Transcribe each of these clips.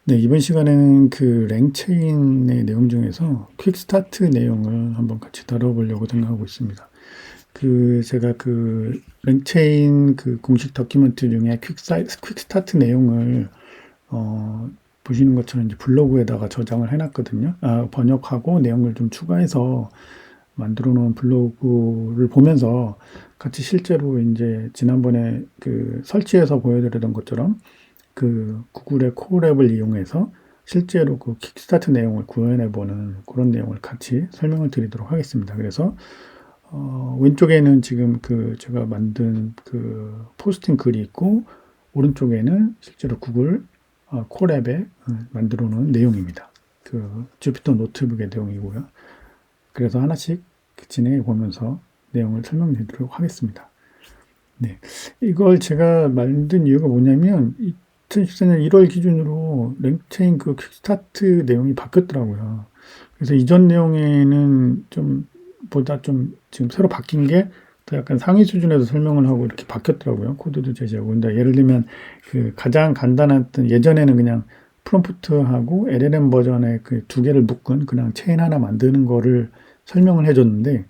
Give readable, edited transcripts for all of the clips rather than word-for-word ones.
네, 이번 시간에는 그 랭체인의 내용 중에서 퀵스타트 내용을 한번 같이 다뤄보려고 생각하고 있습니다. 제가 그 랭체인 그 공식 다큐멘트 중에 퀵스타트 내용을 보시는 것처럼 이제 블로그에다가 저장을 해놨거든요. 번역하고 내용을 좀 추가해서 만들어 놓은 블로그를 보면서 같이 실제로 이제 지난번에 그 설치해서 보여드리던 것처럼 그 구글의 콜앱을 이용해서 실제로 그 킥스타트 내용을 구현해 보는 그런 내용을 같이 설명을 드리도록 하겠습니다. 그래서 왼쪽에는 지금 그 제가 만든 그 포스팅 글이 있고 오른쪽에는 실제로 구글 콜앱에 만들어 놓은 내용입니다. 그 주피터 노트북의 내용이고요. 그래서 하나씩 진행해 보면서 내용을 설명드리도록 하겠습니다. 네. 이걸 제가 만든 이유가 뭐냐면 2014년 1월 기준으로 랭체인 그 퀵스타트 내용이 바뀌었더라고요. 그래서 이전 내용에는 좀 보다 좀 지금 새로 바뀐 게 더 약간 상위 수준에서 설명을 하고 이렇게 바뀌었더라고요. 코드도 제시하고. 근데 예를 들면 그 가장 간단한 예전에는 그냥 프롬프트하고 LLM 버전의 그 두 개를 묶은 그냥 체인 하나 만드는 거를 설명을 해줬는데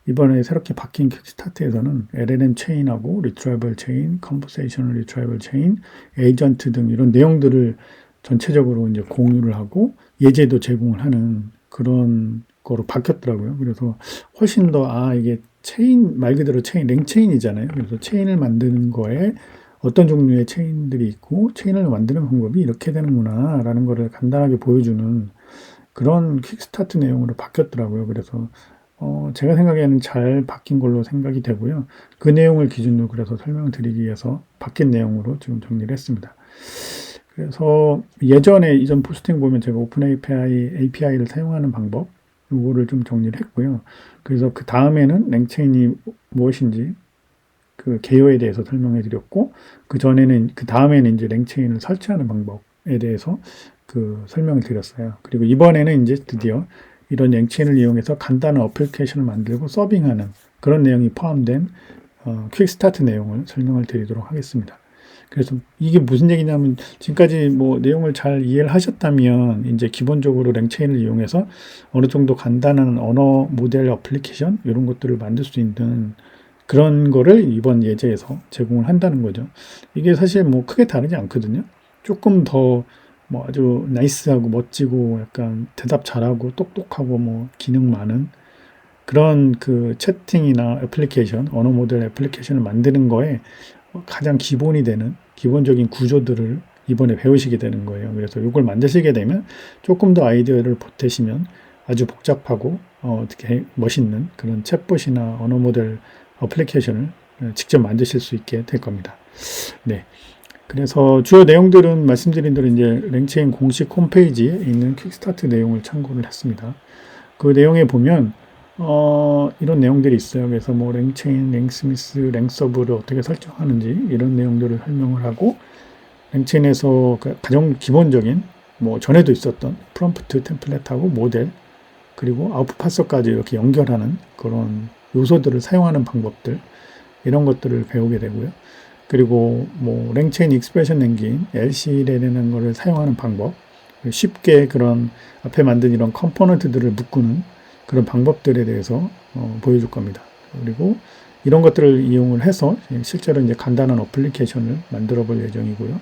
이번에 새롭게 바뀐 킥스타트에서는 LLM 체인하고 리트라이벌 체인, 컨버세이셔널 리트라이벌 체인, 에이전트 등 이런 내용들을 전체적으로 이제 공유를 하고 예제도 제공을 하는 그런 거로 바뀌었더라고요. 그래서 훨씬 더 이게 체인 말 그대로 체인 랭체인이잖아요. 그래서 체인을 만드는 거에 어떤 종류의 체인들이 있고 체인을 만드는 방법이 이렇게 되는구나라는 거를 간단하게 보여주는 그런 킥스타트 내용으로 바뀌었더라고요. 그래서 제가 생각에는 잘 바뀐 걸로 생각이 되고요. 그 내용을 기준으로 그래서 설명드리기 위해서 바뀐 내용으로 지금 정리를 했습니다. 그래서 예전에 이전 포스팅 보면 제가 오픈 API를 사용하는 방법, 이거를 좀 정리를 했고요. 그래서 그 다음에는 랭체인이 무엇인지 그 개요에 대해서 설명해 드렸고, 그 다음에는 이제 랭체인을 설치하는 방법에 대해서 그 설명을 드렸어요. 그리고 이번에는 이제 드디어 이런 랭체인을 이용해서 간단한 어플리케이션을 만들고 서빙하는 그런 내용이 포함된 퀵스타트 내용을 설명을 드리도록 하겠습니다. 그래서 이게 무슨 얘기냐면 지금까지 뭐 내용을 잘 이해를 하셨다면 이제 기본적으로 랭체인을 이용해서 어느 정도 간단한 언어 모델 어플리케이션 이런 것들을 만들 수 있는 그런 거를 이번 예제에서 제공을 한다는 거죠. 이게 사실 뭐 크게 다르지 않거든요. 조금 더 뭐 아주 나이스하고 멋지고 약간 대답 잘하고 똑똑하고 뭐 기능 많은 그런 그 채팅이나 애플리케이션, 언어 모델 애플리케이션을 만드는 거에 가장 기본이 되는 기본적인 구조들을 이번에 배우시게 되는 거예요. 그래서 이걸 만드시게 되면 조금 더 아이디어를 보태시면 아주 복잡하고 어떻게 멋있는 그런 챗봇이나 언어 모델 어플리케이션을 직접 만드실 수 있게 될 겁니다. 네. 그래서 주요 내용들은 말씀드린 대로 이제 랭체인 공식 홈페이지에 있는 퀵스타트 내용을 참고를 했습니다. 그 내용에 보면 이런 내용들이 있어요. 그래서 뭐 랭체인, 랭스미스, 랭서브를 어떻게 설정하는지 이런 내용들을 설명을 하고 랭체인에서 가장 기본적인 뭐 전에도 있었던 프롬프트 템플릿하고 모델 그리고 아웃풋 파서까지 이렇게 연결하는 그런 요소들을 사용하는 방법들 이런 것들을 배우게 되고요. 그리고 뭐 랭체인 익스프레션 랭긴 LC라는 것을 사용하는 방법 쉽게 그런 앞에 만든 이런 컴포넌트들을 묶는 그런 방법들에 대해서 보여줄 겁니다. 그리고 이런 것들을 이용을 해서 실제로 이제 간단한 어플리케이션을 만들어 볼 예정이고요.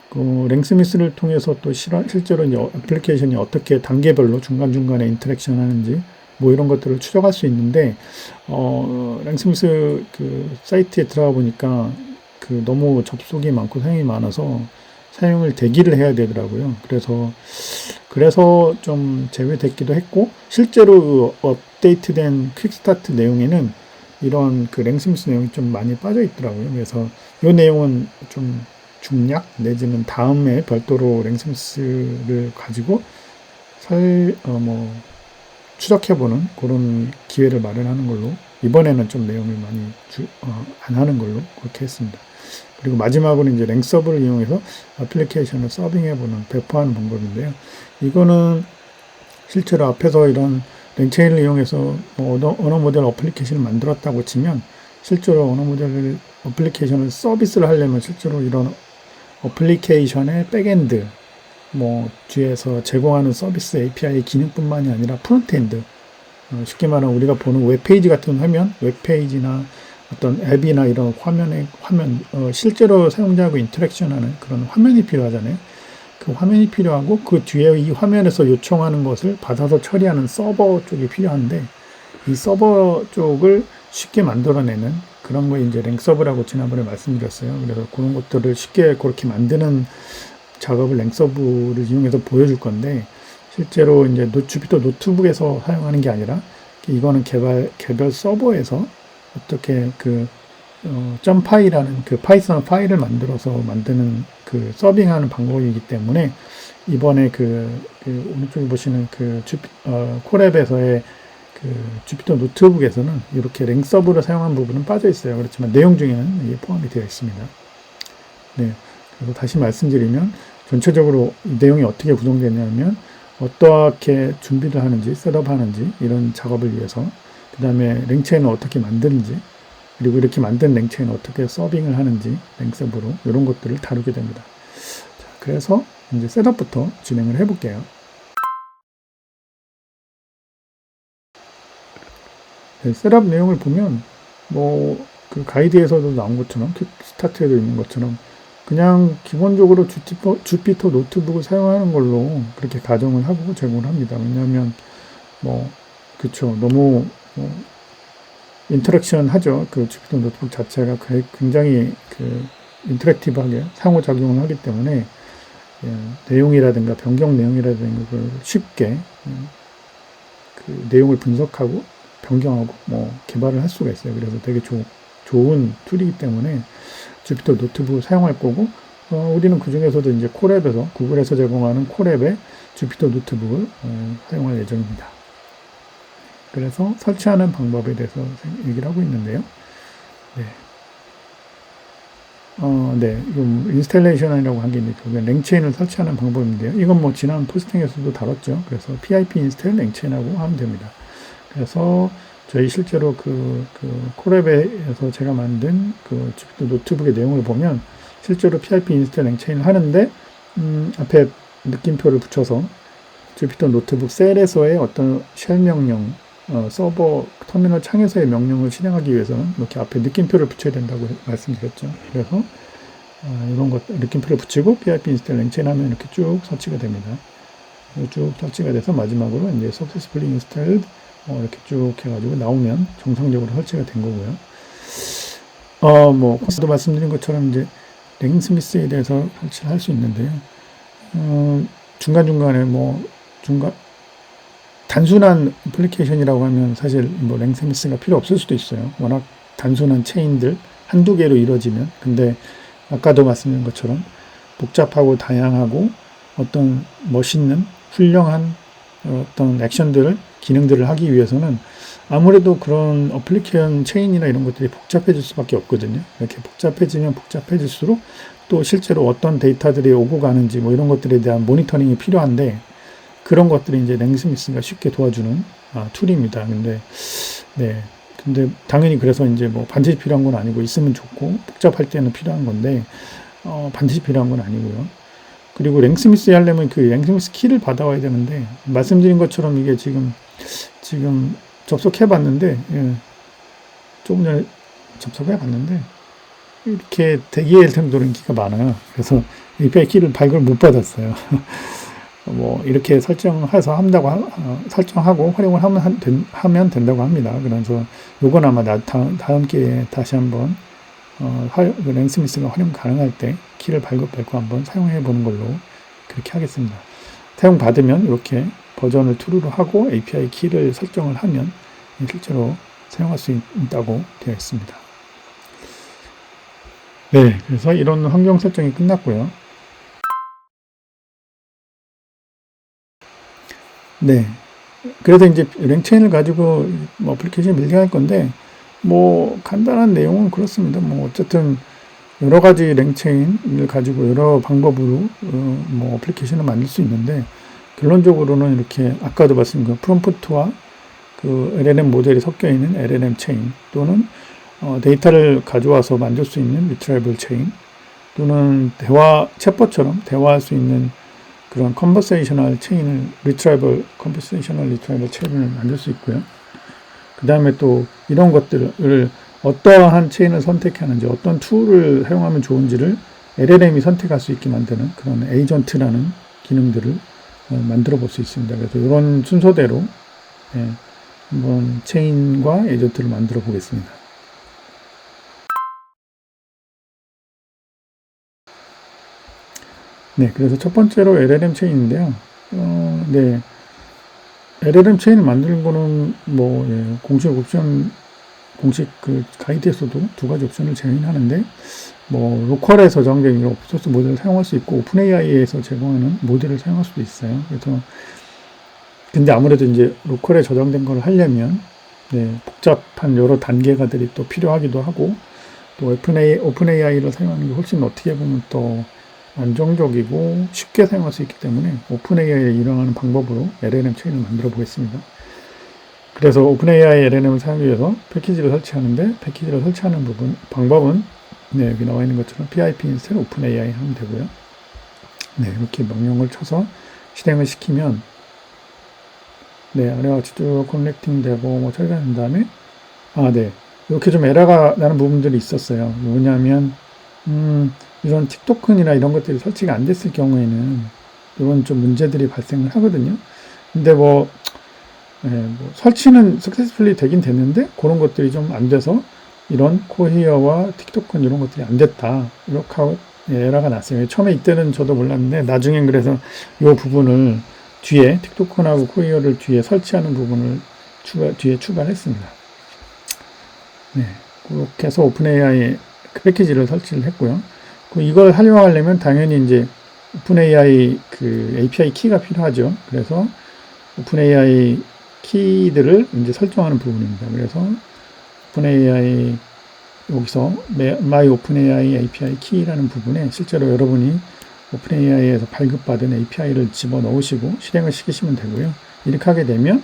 그 랭스미스를 통해서 또 실제로 이제 애플리케이션이 어떻게 단계별로 중간중간에 인터랙션 하는지 뭐 이런 것들을 추적할 수 있는데 랭스미스 그 사이트에 들어가 보니까 그 너무 접속이 많고 사용이 많아서 사용을 대기를 해야 되더라고요. 그래서 좀 제외됐기도 했고 실제로 그 업데이트된 퀵스타트 내용에는 이런 그 랭스미스 내용이 좀 많이 빠져 있더라고요. 그래서 이 내용은 좀 중략 내지는 다음에 별도로 랭스미스를 가지고 추적해보는 그런 기회를 마련하는 걸로 이번에는 좀 내용을 많이 안 하는 걸로 그렇게 했습니다. 그리고 마지막으로 이제 랭서브를 이용해서 애플리케이션을 서빙해보는 배포하는 방법인데요. 이거는 실제로 앞에서 이런 랭체인을 이용해서 언어 모델 어플리케이션을 만들었다고 치면 실제로 언어 모델 어플리케이션을 서비스를 하려면 실제로 이런 어플리케이션의 백엔드 뭐 뒤에서 제공하는 서비스 API 기능뿐만이 아니라 프론트엔드, 쉽게 말하면 우리가 보는 웹페이지 같은 화면, 웹페이지나 어떤 앱이나 이런 화면, 실제로 사용자하고 인터랙션하는 그런 화면이 필요하잖아요. 그 화면이 필요하고 그 뒤에 이 화면에서 요청하는 것을 받아서 처리하는 서버 쪽이 필요한데, 이 서버 쪽을 쉽게 만들어내는 그런 거 이제 랭서브라고 지난번에 말씀드렸어요. 그래서 그런 것들을 쉽게 그렇게 만드는 작업을 랭서브를 이용해서 보여줄 건데, 실제로 이제 주피터 노트북에서 사용하는 게 아니라 이거는 개별 서버에서 어떻게 .py라는 그 파이썬 파일을 만들어서 만드는 그 서빙하는 방법이기 때문에, 이번에 오른쪽에 보시는 콜앱에서의 주피터 노트북에서는 이렇게 랭서브를 사용한 부분은 빠져 있어요. 그렇지만 내용 중에는 이게 포함이 되어 있습니다. 네. 그래서 다시 말씀드리면, 전체적으로 내용이 어떻게 구성되냐면, 어떻게 준비를 하는지, 셋업하는지, 이런 작업을 위해서, 그 다음에 랭체인을 어떻게 만드는지, 그리고 이렇게 만든 랭체인을 어떻게 서빙을 하는지, 랭서브로 이런 것들을 다루게 됩니다. 자, 그래서 이제 셋업부터 진행을 해볼게요. 네, 셋업 내용을 보면 그 가이드에서도 나온 것처럼, 킥스타트에도 있는 것처럼 그냥 기본적으로 주피터 노트북을 사용하는 걸로 그렇게 가정을 하고 제공을 합니다. 왜냐하면 그쵸, 너무 인터랙션 하죠. 그 주피터 노트북 자체가 굉장히 인터랙티브하게 상호작용을 하기 때문에, 내용이라든가 변경 내용이라든가 걸 쉽게 그 내용을 분석하고 변경하고 개발을 할 수가 있어요. 그래서 되게 좋은 툴이기 때문에 주피터 노트북을 사용할 거고, 우리는 그 중에서도 이제 콜앱에서, 구글에서 제공하는 콜앱의 주피터 노트북을 사용할 예정입니다. 그래서 설치하는 방법에 대해서 얘기를 하고 있는데요. 네. 이건 인스탈레이션이라고 한 게 있는데, 그게 랭체인을 설치하는 방법인데요. 이건 지난 포스팅에서도 다뤘죠. 그래서 pip 인스톨 랭체인하고 하면 됩니다. 그래서 저희 실제로 콜앱에서 제가 만든 주피터 노트북의 내용을 보면, 실제로 pip 인스톨 랭체인을 하는데, 앞에 느낌표를 붙여서 주피터 노트북 셀에서의 어떤 쉘 명령, 서버 터미널 창에서의 명령을 실행하기 위해서는 이렇게 앞에 느낌표를 붙여야 된다고 말씀드렸죠. 그래서 이런 것 느낌표를 붙이고 pip 인스톨 랭체인 하면 이렇게 쭉 설치가 됩니다. 쭉 설치가 돼서 마지막으로 이제 successfully installed 이렇게 쭉 해가지고 나오면 정상적으로 설치가 된 거고요. 코스도 말씀드린 것처럼 이제 랭스미스에 대해서 설치를 할 수 있는데요. 중간중간에 단순한 애플리케이션이라고 하면 사실 랭스미스가 필요 없을 수도 있어요. 워낙 단순한 체인들 한두 개로 이루어지면. 근데 아까도 말씀드린 것처럼 복잡하고 다양하고 어떤 멋있는 훌륭한 어떤 액션들을, 기능들을 하기 위해서는 아무래도 그런 어플리케이션 체인이나 이런 것들이 복잡해질 수밖에 없거든요. 이렇게 복잡해지면 복잡해질수록 또 실제로 어떤 데이터들이 오고 가는지 이런 것들에 대한 모니터링이 필요한데, 그런 것들이 이제 랭스미스가 쉽게 도와주는 툴입니다. 근데 당연히 그래서 이제 반드시 필요한 건 아니고, 있으면 좋고 복잡할 때는 필요한 건데 반드시 필요한 건 아니고요. 그리고 랭스미스 하려면 그 랭스미스 키를 받아와야 되는데, 말씀드린 것처럼 이게 지금 접속해 봤는데, 조금 전에 접속해 봤는데 이렇게 대기할 정도로 인기가 많아요. 그래서 API 키를 발급을 못 받았어요. 이렇게 설정해서 설정하고 활용을 하면 된다고 합니다. 그래서 요건 아마 다음 기회에 다시 한번 랭스미스가 활용 가능할 때 키를 발급받고 한번 사용해 보는 걸로 그렇게 하겠습니다. 사용 받으면 이렇게 버전을 true로 하고 API 키를 설정을 하면 실제로 사용할 수 있다고 되어 있습니다. 네, 그래서 이런 환경 설정이 끝났고요. 네, 그래서 이제 랭체인을 가지고 어플리케이션 빌딩할 건데, 간단한 내용은 그렇습니다. 어쨌든 여러 가지 랭체인을 가지고 여러 방법으로 어플리케이션을 만들 수 있는데, 결론적으로는 이렇게 아까도 말씀드린 프롬프트와 LLM 모델이 섞여 있는 LLM 체인, 또는 데이터를 가져와서 만들 수 있는 리트라이블 체인, 또는 챗봇처럼 대화할 수 있는 그런 컨버세이셔널 체인을 컨버세이셔널 리트라이벌 체인을 만들 수 있고요. 그 다음에 또 이런 것들을 어떠한 체인을 선택하는지, 어떤 툴을 사용하면 좋은지를 LLM이 선택할 수 있게 만드는 그런 에이전트라는 기능들을 만들어 볼 수 있습니다. 그래서 이런 순서대로 한번 체인과 에이전트를 만들어 보겠습니다. 네, 그래서 첫 번째로 LLM 체인인데요. 네, LLM 체인을 만드는 거는 공식 그 가이드에서도 두 가지 옵션을 제공하는데, 로컬에 저장된 오픈소스 모델을 사용할 수 있고, 오픈AI에서 제공하는 모델을 사용할 수도 있어요. 그래서, 근데 아무래도 이제 로컬에 저장된 걸 하려면, 복잡한 여러 단계가들이 또 필요하기도 하고, 또 오픈AI를 사용하는 게 훨씬 어떻게 보면 또 안정적이고 쉽게 사용할 수 있기 때문에 오픈AI에 일어나는 방법으로 LLM 체인을 만들어 보겠습니다. 그래서 오픈AI LLM을 사용하기 위해서 패키지를 설치하는데, 패키지를 설치하는 방법은 여기 나와 있는 것처럼 pip 인스톨 오픈AI 하면 되고요. 이렇게 명령을 쳐서 실행을 시키면 아래와 같이 쭉 커넥팅 되고 처리가 된 다음에 이렇게 좀 에러가 나는 부분들이 있었어요. 뭐냐면 이런 틱토큰이나 이런 것들이 설치가 안 됐을 경우에는 이런 좀 문제들이 발생을 하거든요. 근데 설치는 successfully 되긴 됐는데 그런 것들이 좀 안 돼서 이런 코히어와 틱토큰 이런 것들이 안 됐다, 이렇게 하고 에러가 났어요. 처음에 이때는 저도 몰랐는데 나중엔 그래서 이 부분을 뒤에 틱토큰하고 코히어를 뒤에 설치하는 부분을 뒤에 추가했습니다. 그렇게 해서 오픈AI 그 패키지를 설치를 했고요. 이걸 활용하려면 당연히 이제 오픈AI 그 API 키가 필요하죠. 그래서 오픈AI 키들을 이제 설정하는 부분입니다. 그래서 오픈AI 여기서 My OpenAI API 키라는 부분에 실제로 여러분이 오픈AI에서 발급받은 API를 집어넣으시고 실행을 시키시면 되고요. 이렇게 하게 되면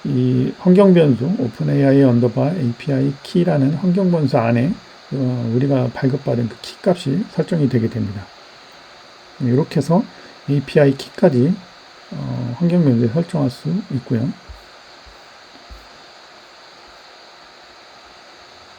이 환경 변수 오픈AI 언더바 API 키라는 환경 변수 안에 우리가 발급받은 그 키 값이 설정이 되게 됩니다. 이렇게 해서 API 키까지 환경 변수에 설정할 수 있고요.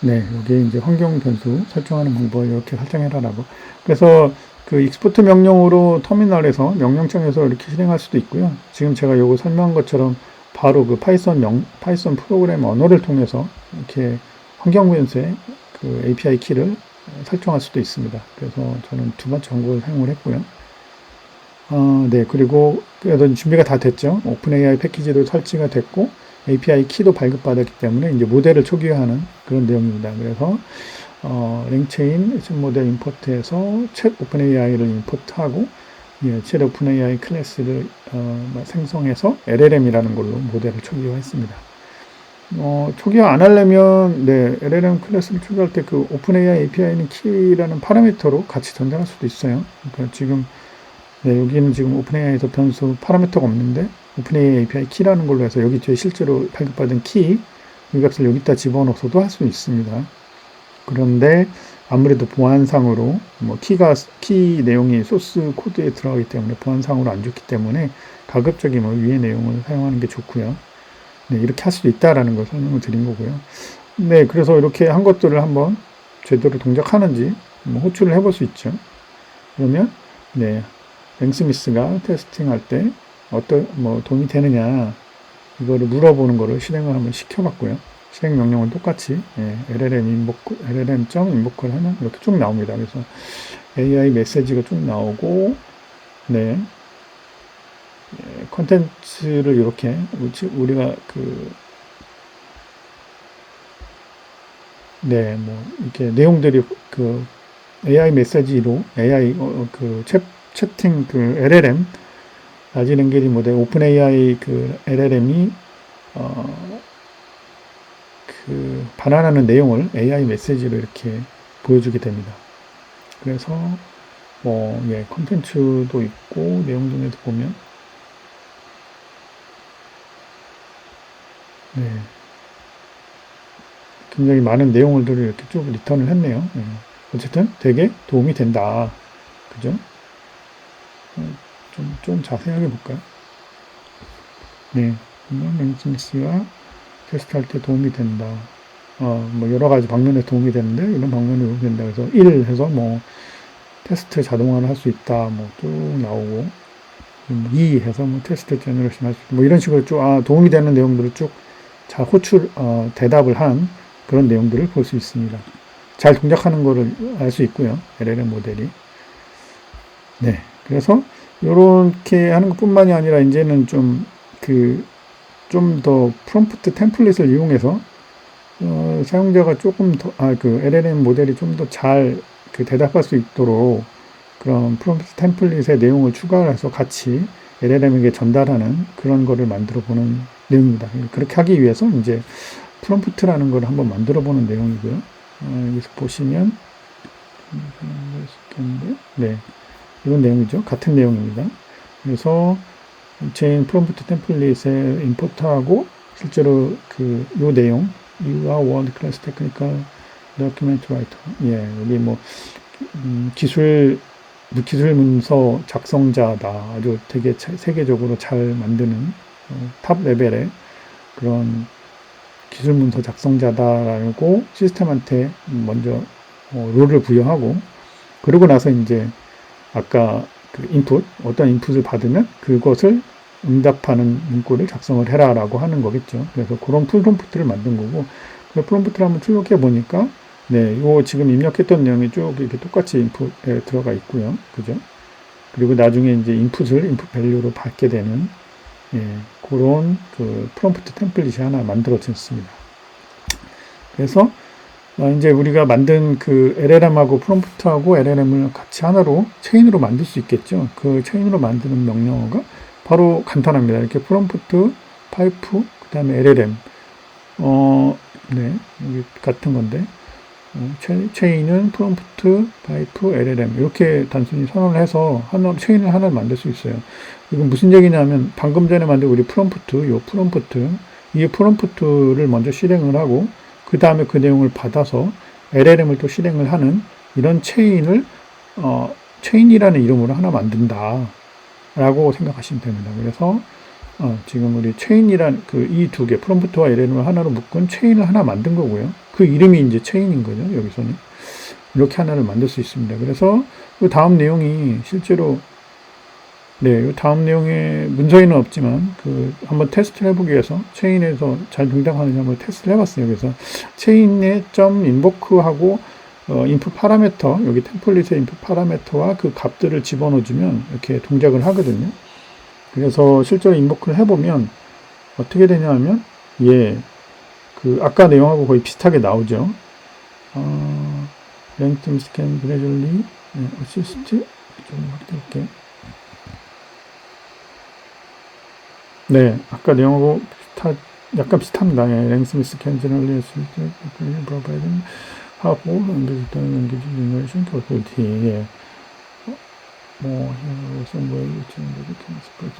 여기 이제 환경 변수 설정하는 방법을 이렇게 설정해라라고. 그래서 그 익스포트 명령으로 터미널에서 명령창에서 이렇게 실행할 수도 있고요. 지금 제가 요거 설명한 것처럼 바로 그 파이썬 프로그램 언어를 통해서 이렇게 환경 변수에 그 API 키를 설정할 수도 있습니다. 그래서 저는 두 번째 방법을 사용을 했고요. 그리고 그래도 준비가 다 됐죠. 오픈AI 패키지도 설치가 됐고 API 키도 발급받았기 때문에 이제 모델을 초기화하는 그런 내용입니다. 그래서 랭체인 모델 임포트해서 챗 오픈AI를 임포트하고 챗 오픈AI 클래스를 생성해서 LLM이라는 걸로 모델을 초기화했습니다. 초기화 안 하려면 LLM 클래스를 초기화할 때 그 오픈AI API는 키라는 파라미터로 같이 전달할 수도 있어요. 그러니까 지금 여기는 지금 오픈AI에서 변수 파라미터가 없는데 오픈AI API 키라는 걸로 해서 여기 뒤에 실제로 발급받은 키 이 값을 여기다 집어넣어서도 할 수 있습니다. 그런데 아무래도 보안상으로 키 내용이 소스 코드에 들어가기 때문에 보안상으로 안 좋기 때문에 가급적이면 위의 내용을 사용하는 게 좋고요. 이렇게 할 수도 있다라는 걸 설명을 드린 거고요. 그래서 이렇게 한 것들을 한번 제대로 동작하는지 호출을 해볼 수 있죠. 그러면 랭스미스가 테스팅할 때 도움이 되느냐 이거를 물어보는 거를 실행을 한번 시켜봤고요. 실행 명령은 똑같이 LLM.invoke를 하면 이렇게 쭉 나옵니다. 그래서 AI 메시지가 쭉 나오고 컨텐츠를 이렇게 우리가 이렇게 내용들이 그 AI 메시지로 AI 채팅 LLM 라지 랭귀지 모델 오픈AI LLM이 반환하는 내용을 AI 메시지로 이렇게 보여주게 됩니다. 그래서 콘텐츠도 있고 내용 중에도 보면 굉장히 많은 내용을 이렇게 쭉 리턴을 했네요. 어쨌든 되게 도움이 된다. 그죠? 좀 자세하게 볼까요? 네, 랭스미스가 테스트할 때 도움이 된다. 뭐 여러 가지 방면에 도움이 되는데 이런 방면에 도움이 된다. 그래서 1 해서 뭐 테스트 자동화를 할 수 있다. 뭐 쭉 나오고 2 해서 뭐 테스트 제너레이션 할 수 있다. 뭐 이런 식으로 쭉 도움이 되는 내용들을 쭉 잘 대답을 한 그런 내용들을 볼 수 있습니다. 잘 동작하는 거를 알 수 있고요. LLM 모델이. 네. 그래서 이렇게 하는 것뿐만이 아니라 이제는 좀 더 프롬프트 템플릿을 이용해서 사용자가 조금 더 LLM 모델이 좀 더 잘 대답할 수 있도록 그런 프롬프트 템플릿의 내용을 추가해서 같이 LLM에게 전달하는 그런 거를 만들어 보는 내용입니다. 그렇게 하기 위해서 이제 프롬프트라는 걸 한번 만들어 보는 내용이고요. 여기서 보시면 네, 이런 내용이죠. 같은 내용입니다. 그래서 체인 프롬프트 템플릿에 임포트하고 실제로 요 내용 You are world class technical document writer. 예, 여기 뭐 기술 문서 작성자다. 아주 되게 세계적으로 잘 만드는 탑 레벨의 그런 기술 문서 작성자다라고 시스템한테 먼저 롤을 부여하고, 그러고 나서 이제 아까 어떤 인풋을 받으면 그것을 응답하는 문구를 작성을 해라라고 하는 거겠죠. 그래서 그런 프롬프트를 만든 거고, 그 프롬프트를 한번 출력해 보니까, 네, 요 지금 입력했던 내용이 쭉 이렇게 똑같이 인풋에 들어가 있고요. 그죠? 그리고 나중에 이제 인풋 밸류로 받게 되는, 그런 프롬프트 템플릿이 하나 만들어졌습니다. 그래서 이제 우리가 만든 LLM하고 프롬프트하고 LLM을 같이 하나로 체인으로 만들 수 있겠죠. 그 체인으로 만드는 명령어가 바로 간단합니다. 이렇게 프롬프트, 파이프, 그 다음에 LLM. 네, 여기 같은 건데, 체인은 프롬프트, 파이프, LLM. 이렇게 단순히 선언을 해서 체인을 하나를 만들 수 있어요. 이건 무슨 얘기냐면, 방금 전에 만든 우리 이 프롬프트를 먼저 실행을 하고, 그 다음에 그 내용을 받아서 LLM을 또 실행을 하는 이런 체인을, 체인이라는 이름으로 하나 만든다. 라고 생각하시면 됩니다. 그래서, 지금 우리 체인이란 이 두 개, 프롬프트와 LLM을 하나로 묶은 체인을 하나 만든 거고요. 그 이름이 이제 체인인 거죠. 여기서는. 이렇게 하나를 만들 수 있습니다. 그래서 그 다음 내용이 실제로, 네, 이 다음 내용에 문서에는 없지만, 한번 테스트를 해보기 위해서 체인에서 잘 등장하는지 한번 테스트를 해봤어요. 그래서 체인에 점 인보크하고, 인풋 파라미터, 여기 템플릿의 인풋 파라미터와 그 값들을 집어넣어주면 이렇게 동작을 하거든요. 그래서 실제로 인보크를 해보면 어떻게 되냐 하면, 아까 내용하고 거의 비슷하게 나오죠. 랭점 스캔 그래줄리, 어시스트, 좀 확대할게요. 네, 아까 내용하고 약간 비슷합니다. 랭스미스 캔 제너럴리 어시스트, 프로바이딩, 하고, 랭귀지 제너레이션 capability.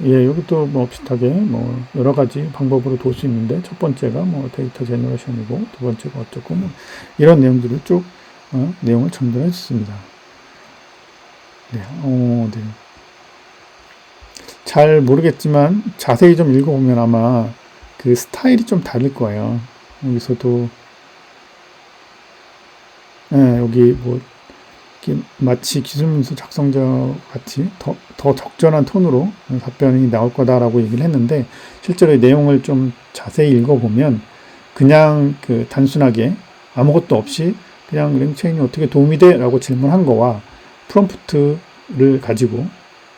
여기 또 뭐 비슷하게 뭐 여러 가지 방법으로 돌 수 있는데, 첫 번째가 뭐 데이터 제너레이션이고, 두 번째가 어쩌고, 뭐 이런 내용들을 쭉 내용을 전달해 줬습니다. 네, 네. 잘 모르겠지만 자세히 좀 읽어보면 아마 스타일이 좀 다를 거예요. 여기서도 여기 뭐 마치 기술문서 작성자 같이 더 적절한 톤으로 답변이 나올 거다라고 얘기를 했는데, 실제로 내용을 좀 자세히 읽어보면 그냥 단순하게 아무것도 없이 그냥 랭체인이 어떻게 도움이 돼? 라고 질문한 거와, 프롬프트를 가지고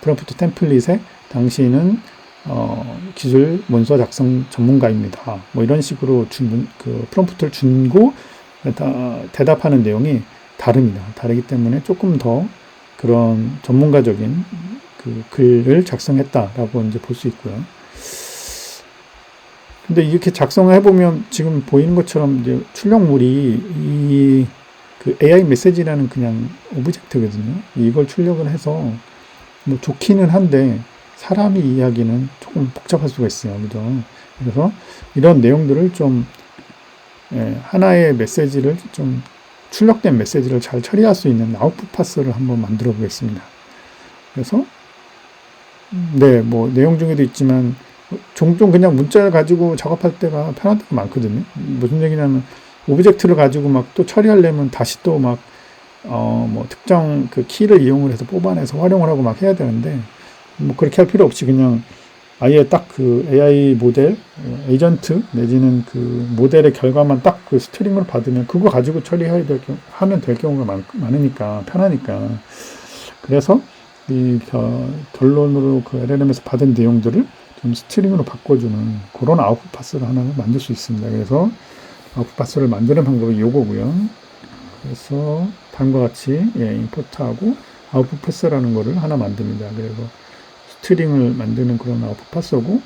프롬프트 템플릿에 당신은 기술 문서 작성 전문가입니다. 뭐 이런 식으로 프롬프트를 준고 대답하는 내용이 다릅니다. 다르기 때문에 조금 더 그런 전문가적인 글을 작성했다라고 이제 볼 수 있고요. 근데 이렇게 작성을 해보면 지금 보이는 것처럼 이제 출력물이 AI 메시지라는 그냥 오브젝트거든요. 이걸 출력을 해서 뭐 좋기는 한데 사람이 이해하기는 조금 복잡할 수가 있어요. 그죠? 그래서 이런 내용들을 좀 하나의 메시지를 좀 출력된 메시지를 잘 처리할 수 있는 아웃풋 파스를 한번 만들어 보겠습니다. 그래서 네, 뭐 내용 중에도 있지만 종종 그냥 문자를 가지고 작업할 때가 편할 때가 많거든요. 무슨 얘기냐면 오브젝트를 가지고 막 또 처리하려면 다시 또 막 뭐 특정 그 키를 이용을 해서 뽑아내서 활용을 하고 막 해야 되는데 뭐 그렇게 할 필요 없이 그냥 아예 딱 그 AI 모델, 에이전트 내지는 그 모델의 결과만 딱 그 스트링으로 받으면 그거 가지고 처리해야 하면 될 경우가 많으니까 편하니까 그래서 이 결론으로 그 LLM에서 받은 내용들을 좀 스트링으로 바꿔주는 그런 아웃풋 파스를 하나 만들 수 있습니다. 그래서 아웃풋 파스를 만드는 방법이 요거고요. 그래서 다음과 같이 임포트하고 아웃풋 파스라는 거를 하나 만듭니다. 그래서 스트링을 만드는 그런 아웃풋 파서고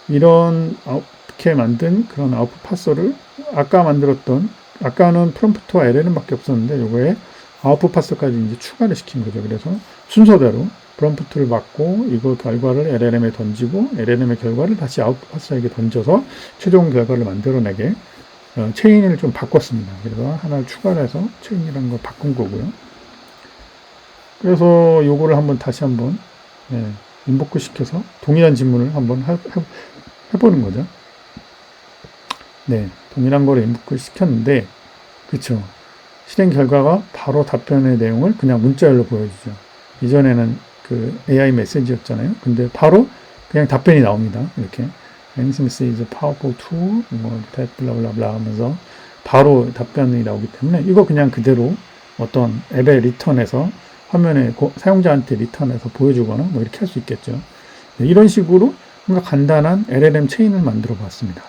이렇게 만든 그런 아웃풋 파서를 아까 만들었던 아까는 프롬프트와 LLM밖에 없었는데 요거에 아웃풋 파서까지 이제 추가를 시킨 거죠. 그래서 순서대로 프롬프트를 받고 이거 결과를 LLM에 던지고 LLM의 결과를 다시 아웃풋 파서에게 던져서 최종 결과를 만들어내게 체인을 좀 바꿨습니다. 그래서 하나를 추가를 해서 체인이라는 걸 바꾼 거고요. 그래서 요거를 다시 한번 인버크 시켜서 동일한 질문을 한번 해보는 거죠. 네, 동일한 거를 인버크 시켰는데, 그쵸. 실행 결과가 바로 답변의 내용을 그냥 문자열로 보여주죠. 이전에는 그 AI 메시지였잖아요. 근데 바로 그냥 답변이 나옵니다. 이렇게. Anything is a powerful tool, 뭐, 블라블라블라 하면서 바로 답변이 나오기 때문에 이거 그냥 그대로 어떤 앱의 리턴에서 화면에 사용자한테 리턴해서 보여주거나 뭐 이렇게 할 수 있겠죠. 네, 이런 식으로 뭔가 간단한 LLM 체인을 만들어 봤습니다.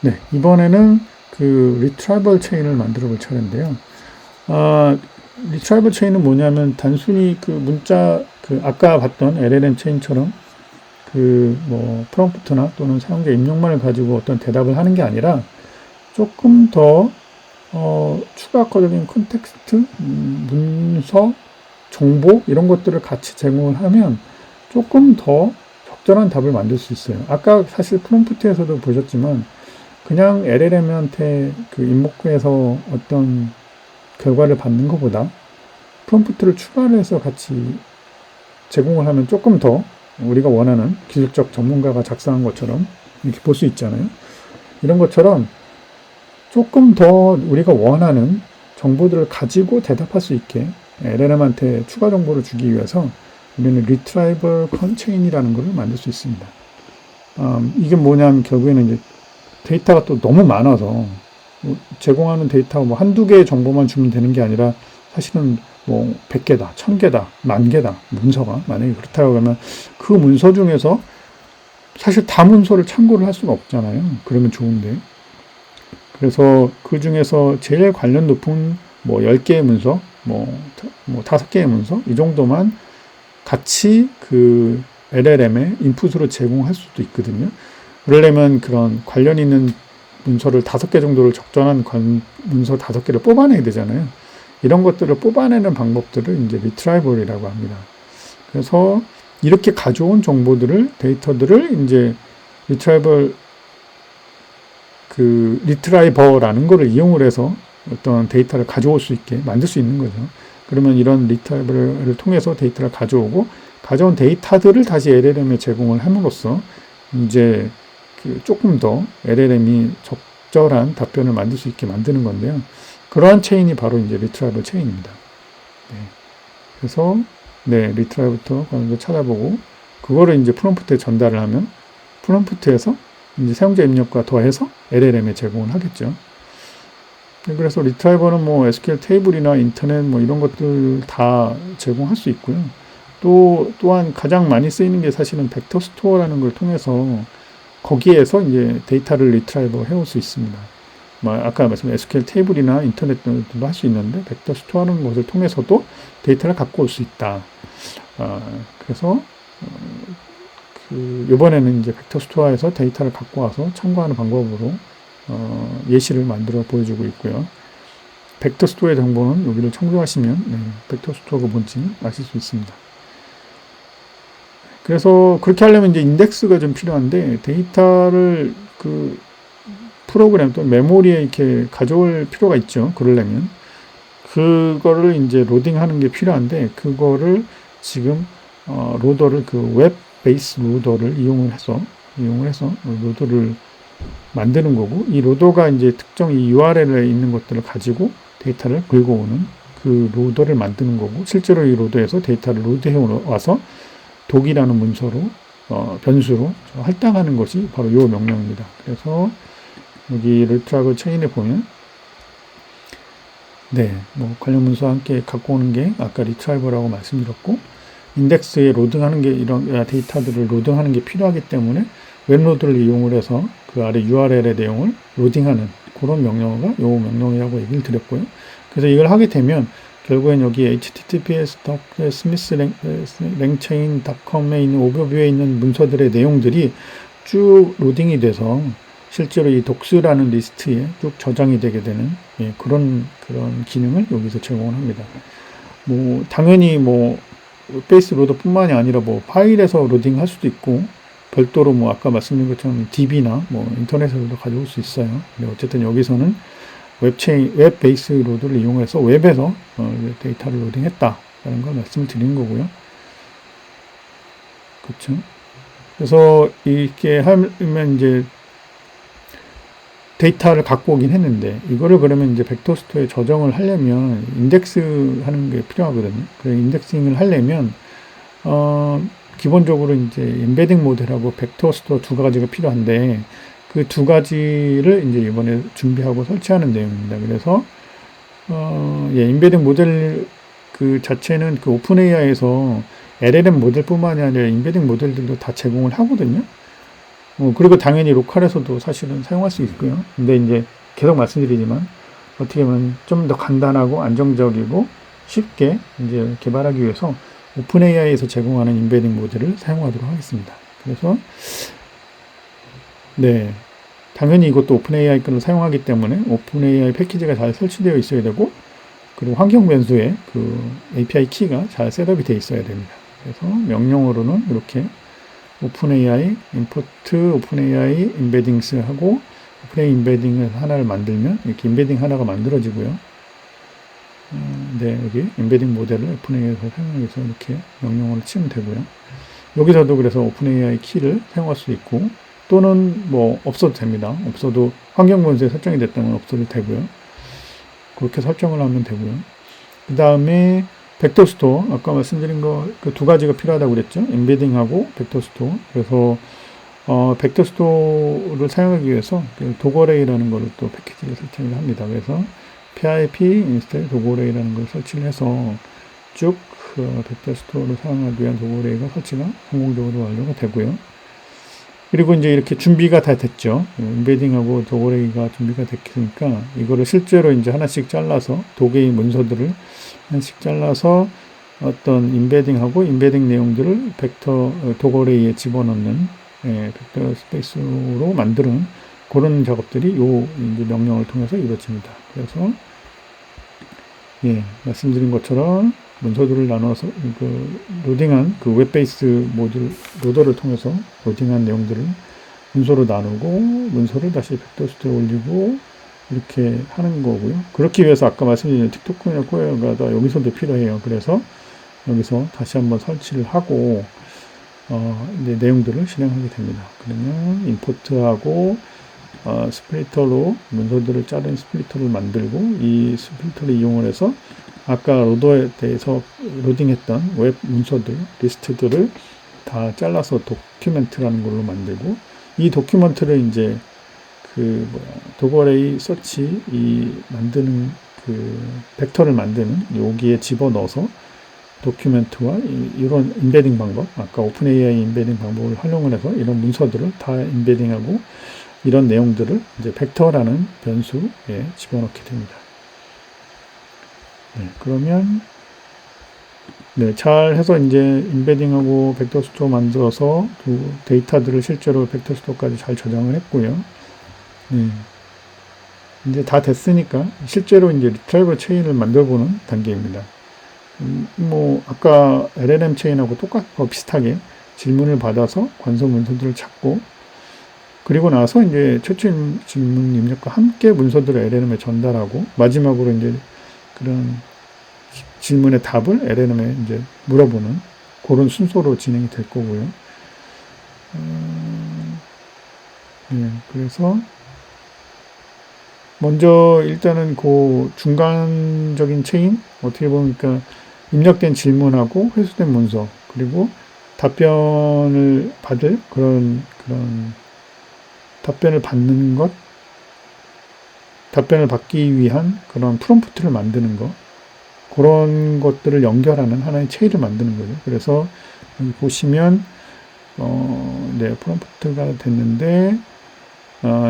네, 이번에는 그 리트라이벌 체인을 만들어 볼 차례인데요. 리트라이벌 체인은 뭐냐면 단순히 그 문자, 그 아까 봤던 LLM 체인처럼 그 뭐 프롬프트나 또는 사용자 입력만을 가지고 어떤 대답을 하는 게 아니라 조금 더 추가적인 콘텍스트, 문서, 정보 이런 것들을 같이 제공을 하면 조금 더 적절한 답을 만들 수 있어요. 아까 사실 프롬프트에서도 보셨지만 그냥 LLM한테 그 인목구에서 어떤 결과를 받는 것보다 프롬프트를 추가를 해서 같이 제공을 하면 조금 더 우리가 원하는 기술적 전문가가 작성한 것처럼 이렇게 볼 수 있잖아요. 이런 것처럼 조금 더 우리가 원하는 정보들을 가지고 대답할 수 있게 LLM한테 추가 정보를 주기 위해서 우리는 리트라이벌 컨체인이라는 것을 만들 수 있습니다. 이게 뭐냐면 결국에는 이제 데이터가 또 너무 많아서 제공하는 데이터가 뭐 한두 개의 정보만 주면 되는 게 아니라 사실은 뭐 100개다, 1000개다, 10,000개다 문서가 만약에 그렇다고 하면 그 문서 중에서 사실 다 문서를 참고를 할 수가 없잖아요. 그러면 좋은데. 그래서 그 중에서 제일 관련 높은 뭐 10개의 문서, 뭐 5개의 문서, 이 정도만 같이 그 LLM의 인풋으로 제공할 수도 있거든요. 그러려면 그런 관련 있는 문서를 5개 정도를 적절한 문서 5개를 뽑아내야 되잖아요. 이런 것들을 뽑아내는 방법들을 이제 리트라이벌이라고 합니다. 그래서 이렇게 가져온 정보들을, 데이터들을 이제 리트라이버라는 거를 이용을 해서 어떤 데이터를 가져올 수 있게 만들 수 있는 거죠. 그러면 이런 리트라이버를 통해서 데이터를 가져오고 가져온 데이터들을 다시 LLM에 제공을 함으로써 이제 조금 더 LLM이 적절한 답변을 만들 수 있게 만드는 건데요. 그러한 체인이 바로 이제 리트라이벌 체인입니다. 네. 그래서 리트라이버부터 그런 걸 찾아보고 그거를 이제 프롬프트에 전달을 하면 프롬프트에서 이제 사용자 입력과 더해서 LLM에 제공을 하겠죠. 그래서 리트라이버는 뭐 SQL 테이블이나 인터넷 뭐 이런 것들 다 제공할 수 있고요. 또한 가장 많이 쓰이는 게 사실은 벡터 스토어라는 걸 통해서 거기에서 이제 데이터를 리트라이버 해올 수 있습니다. 아까 말씀드린 SQL 테이블이나 인터넷도 할 수 있는데 벡터 스토어하는 것을 통해서도 데이터를 갖고 올 수 있다. 그래서 이번에는 이제 벡터 스토어에서 데이터를 갖고 와서 참고하는 방법으로 예시를 만들어 보여주고 있고요. 벡터 스토어의 정보는 여기를 참조하시면 벡터 스토어가 뭔지 아실 수 있습니다. 그래서 그렇게 하려면 이제 인덱스가 좀 필요한데 데이터를 그 프로그램 또 메모리에 이렇게 가져올 필요가 있죠. 그러려면 그거를 이제 로딩하는 게 필요한데, 그거를 지금 로더를 그 웹 베이스 로더를 이용을 해서 로더를 만드는 거고, 이 로더가 이제 특정 이 URL에 있는 것들을 가지고 데이터를 긁어오는 그 로더를 만드는 거고, 실제로 이 로더에서 데이터를 로드해 와서 독이라는 문서로 변수로 할당하는 것이 바로 이 명령입니다. 그래서 여기 리트라이브 체인에 보면 뭐 관련 문서와 함께 갖고 오는 게 아까 리트라이버라고 말씀드렸고, 인덱스에 로딩하는 게 이런 데이터들을 로딩하는 게 필요하기 때문에 웹로드를 이용을 해서 그 아래 URL의 내용을 로딩하는 그런 명령어가 요 명령이라고 얘기를 드렸고요. 그래서 이걸 하게 되면 결국엔 여기 https://smith랭체인.com에 있는 오버뷰에 있는 문서들의 내용들이 쭉 로딩이 돼서 실제로 이 독스라는 리스트에 쭉 저장이 되게 되는 그런 기능을 여기서 제공을 합니다. 뭐 당연히 뭐 베이스 로더뿐만이 아니라 뭐 파일에서 로딩할 수도 있고, 별도로 뭐 아까 말씀드린 것처럼 DB나 뭐 인터넷에서도 가져올 수 있어요. 근데 어쨌든 여기서는 웹 베이스 로드를 이용해서 웹에서 데이터를 로딩했다라는 걸 말씀드린 거고요. 그렇죠? 그래서 이렇게 하면 이제 데이터를 갖고 오긴 했는데, 이거를 그러면 이제 벡터 스토어에 저장을 하려면 인덱스 하는 게 필요하거든요. 그 인덱싱을 하려면 기본적으로 이제 임베딩 모델하고 벡터 스토어 두 가지가 필요한데, 그 두 가지를 이제 이번에 준비하고 설치하는 내용입니다. 그래서 임베딩 모델 그 자체는 그 오픈 AI에서 LLM 모델뿐만이 아니라 임베딩 모델들도 다 제공을 하거든요. 그리고 당연히 로컬에서도 사실은 사용할 수 있고요. 근데 이제 계속 말씀드리지만 어떻게 보면 좀 더 간단하고 안정적이고 쉽게 이제 개발하기 위해서 오픈 AI에서 제공하는 임베딩 모델을 사용하도록 하겠습니다. 그래서 당연히 이것도 오픈 AI 거를 사용하기 때문에 오픈 AI 패키지가 잘 설치되어 있어야 되고, 그리고 환경 변수에 그 API 키가 잘 셋업이 되어 있어야 됩니다. 그래서 명령어로는 이렇게 오픈AI 임포트 오픈AI 임베딩스 하고 오픈AI 임베딩을 하나를 만들면 이렇게 임베딩 하나가 만들어지고요. 여기 임베딩 모델을 오픈AI에서 사용하기 위해서 이렇게 명령어를 치면 되고요. 여기서도 그래서 오픈AI 키를 사용할 수 있고, 또는 뭐 없어도 됩니다. 없어도 환경 변수에 설정이 됐다면 없어도 되고요. 그렇게 설정을 하면 되고요. 그 다음에 벡터 스토어, 아까 말씀드린 거 그 두 가지가 필요하다고 그랬죠. 임베딩하고 벡터 스토어. 그래서 벡터 스토어를 사용하기 위해서 도그레이라는 것을 또 패키지를 설정을 합니다. 그래서 pip 인스텔 도그레이라는 걸 설치를 해서 쭉 벡터 스토어를 사용하기 위한 도그레이가 설치가 성공적으로 완료가 되고요. 그리고 이제 이렇게 준비가 다 됐죠. 임베딩하고 도그레이가 준비가 됐으니까 이거를 실제로 이제 하나씩 잘라서 도개의 문서들을 하나씩 잘라서 어떤 임베딩하고 임베딩 내용들을 벡터 도그레이에 집어넣는 벡터 스페이스로 만드는 그런 작업들이 요 이제 명령을 통해서 이루어집니다. 그래서 말씀드린 것처럼 문서들을 나눠서 그 로딩한 그 웹베이스 모듈 로더를 통해서 로딩한 내용들을 문서로 나누고 문서를 다시 벡터 스토어에 올리고 이렇게 하는 거고요. 그렇기 위해서 아까 말씀드린 틱토크나 코어가 여기서도 필요해요. 그래서 여기서 다시 한번 설치를 하고 이제 내용들을 실행하게 됩니다. 그러면 임포트하고 스플리터로 문서들을 자른 스플리터를 만들고, 이 스플리터를 이용을 해서 아까 로더에 대해서 로딩했던 웹 문서들, 리스트들을 다 잘라서 도큐멘트라는 걸로 만들고, 이 도큐멘트를 이제 도그레이 서치 만드는 벡터를 만드는 여기에 집어넣어서 도큐멘트와 이런 임베딩 방법, 아까 오픈AI 임베딩 방법을 활용을 해서 이런 문서들을 다 임베딩하고 이런 내용들을 이제 벡터라는 변수에 집어넣게 됩니다. 그러면 잘 해서 이제 임베딩하고 벡터 스토어 만들어서 데이터들을 실제로 벡터 스토어까지 잘 저장을 했고요. 이제 다 됐으니까 실제로 이제 리트라이버 체인을 만들어보는 단계입니다. 뭐 아까 LLM 체인하고 비슷하게 질문을 받아서 관서 문서들을 찾고, 그리고 나서 이제 최초 질문 입력과 함께 문서들을 LLM에 전달하고, 마지막으로 이제 그런 질문의 답을 LLM에 이제 물어보는 그런 순서로 진행이 될 거고요. 그래서 먼저 일단은 그 중간적인 체인, 어떻게 보니까 입력된 질문하고 회수된 문서, 그리고 답변을 받을 그런 답변을 받는 것, 답변을 받기 위한 그런 프롬프트를 만드는 것, 그런 것들을 연결하는 하나의 체인을 만드는 거죠. 그래서 여기 보시면 네, 프롬프트가 됐는데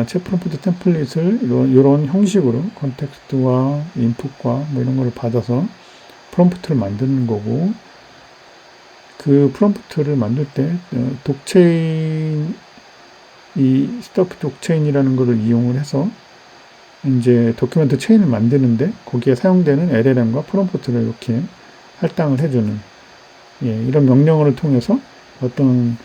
체 프롬프트 템플릿을 이런 형식으로 컨텍스트와 인풋과 뭐 이런 거를 받아서 프롬프트를 만드는 거고, 그 프롬프트를 만들 때 독체인, 이 스토프 독체인이라는 것을 이용을 해서 이제 도큐멘트 체인을 만드는데 거기에 사용되는 LLM과 프롬프트를 이렇게 할당을 해주는 이런 명령어를 통해서 어떤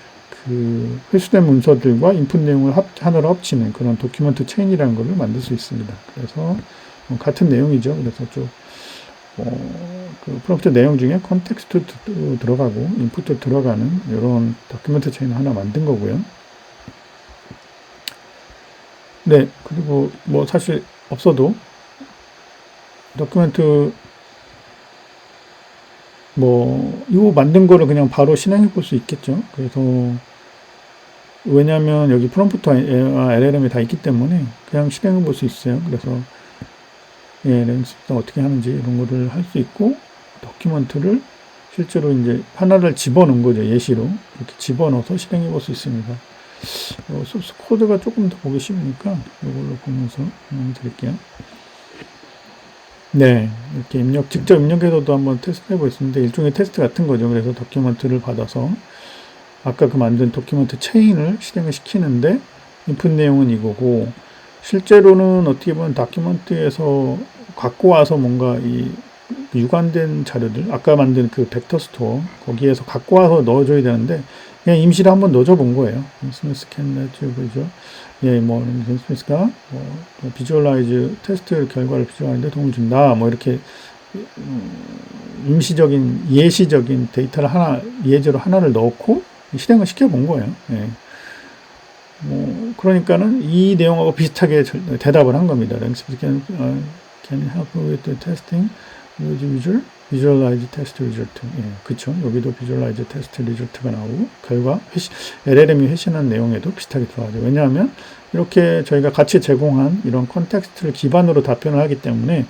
그 회수된 문서들과 인풋 내용을 하나로 합치는 그런 도큐멘트 체인이라는 것을 만들 수 있습니다. 그래서 같은 내용이죠. 그래서 그 프롬프트 내용 중에 컨텍스트도 들어가고 인풋도 들어가는 이런 도큐멘트 체인을 하나 만든 거고요. 네, 그리고 뭐 사실 없어도 도큐멘트 뭐 이거 만든 거를 그냥 바로 실행해 볼 수 있겠죠. 그래서 왜냐하면 여기 프롬프트와 LLM이 다 있기 때문에 그냥 실행해 볼 수 있어요. 그래서 렌스가 어떻게 하는지 이런 거를 할 수 있고, 도큐멘트를 실제로 이제 하나를 집어넣은 거죠. 예시로 이렇게 집어넣어서 실행해 볼 수 있습니다. 소스 코드가 조금 더 보기 쉬우니까 이걸로 보면서 드릴게요. 네, 이렇게 직접 입력해서도 한번 테스트 해보겠습니다. 일종의 테스트 같은 거죠. 그래서 도큐멘트를 받아서 아까 그 만든 도큐멘트 체인을 실행을 시키는데 인풋 내용은 이거고, 실제로는 어떻게 보면 다큐멘트에서 갖고 와서 뭔가 이 유관된 자료들, 아까 만든 그 벡터 스토어 거기에서 갖고 와서 넣어줘야 되는데 그냥 임시로 한번 넣어줘 본 거예요. 스미스 캔네트 그죠? 뭐 스미스가 비주얼라이즈 테스트 결과를 비주얼하는데 도움을 준다. 뭐 이렇게 임시적인 예시적인 데이터를 예제로 하나를 넣고 실행을 시켜 본 거예요. 그러니까는 이 내용하고 비슷하게 대답을 한 겁니다. Can help with the testing with user visualize test result. 그쵸. 여기도 visualize test result가 나오고 결과 LLM이 회신한 내용에도 비슷하게 들어가죠. 왜냐하면 이렇게 저희가 같이 제공한 이런 컨텍스트를 기반으로 답변을 하기 때문에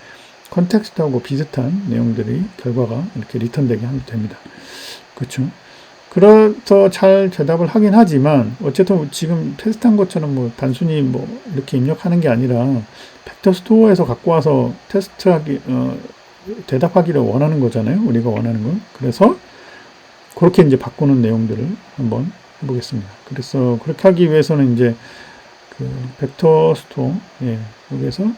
컨텍스트하고 비슷한 내용들이 결과가 이렇게 리턴되게 하면 됩니다. 그렇죠. 그래서 잘 대답을 하긴 하지만 어쨌든 지금 테스트한 것처럼 뭐 단순히 뭐 이렇게 입력하는 게 아니라 벡터 스토어에서 갖고 와서 대답하기를 원하는 거잖아요. 우리가 원하는 건. 그래서 그렇게 이제 바꾸는 내용들을 한번 해보겠습니다. 그래서 그렇게 하기 위해서는 이제 그 벡터 스토어, 여기에서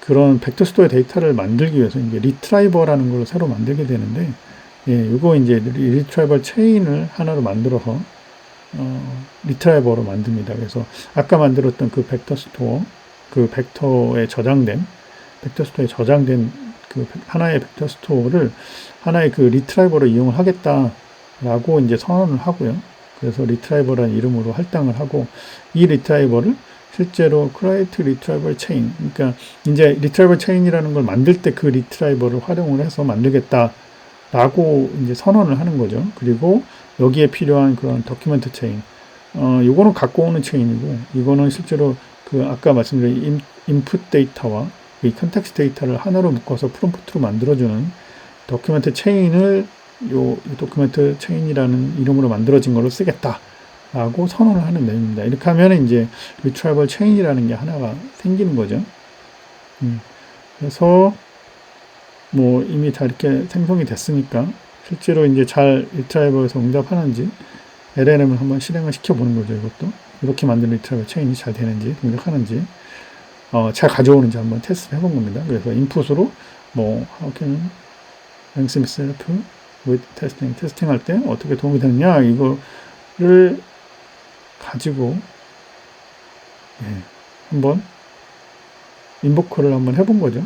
그런 벡터 스토어의 데이터를 만들기 위해서 이제 리트라이버라는 걸 새로 만들게 되는데, 이거 이제 리트라이버 체인을 하나로 만들어서 리트라이버로 만듭니다. 그래서 아까 만들었던 그 벡터 스토어, 그 벡터 스토어에 저장된 그 하나의 벡터 스토어를 하나의 그 리트라이버로 이용을 하겠다라고 이제 선언을 하고요. 그래서 리트라이버라는 이름으로 할당을 하고, 이 리트라이버를 실제로 create retrieval chain, 그러니까 이제 리트라이버 체인이라는 걸 만들 때 그 리트라이버를 활용을 해서 만들겠다라고 이제 선언을 하는 거죠. 그리고 여기에 필요한 그런 도큐멘트 체인, 요거는 갖고 오는 체인이고, 이거는 실제로 그 아까 말씀드린 인풋 데이터와 이 컨텍스트 데이터를 하나로 묶어서 프롬프트로 만들어주는 도큐멘트 체인을 요 도큐멘트 체인이라는 이름으로 만들어진 걸로 쓰겠다라고 선언을 하는 내용입니다. 이렇게 하면 이제 리트라이벌 체인이라는 게 하나가 생기는 거죠. 그래서 뭐 이미 다 이렇게 생성이 됐으니까 실제로 이제 잘 리트라이버에서 응답하는지 LLM을 한번 실행을 시켜보는 거죠. 이것도 이렇게 만든 리트라이버 체인이 잘 되는지 응답하는지 잘 가져오는지 한번 테스트 해본 겁니다. 그래서 인풋으로 뭐 how can rank self with testing 테스팅할 때 어떻게 도움이 되느냐 이거를 가지고 한번 인보커를 한번 해본 거죠.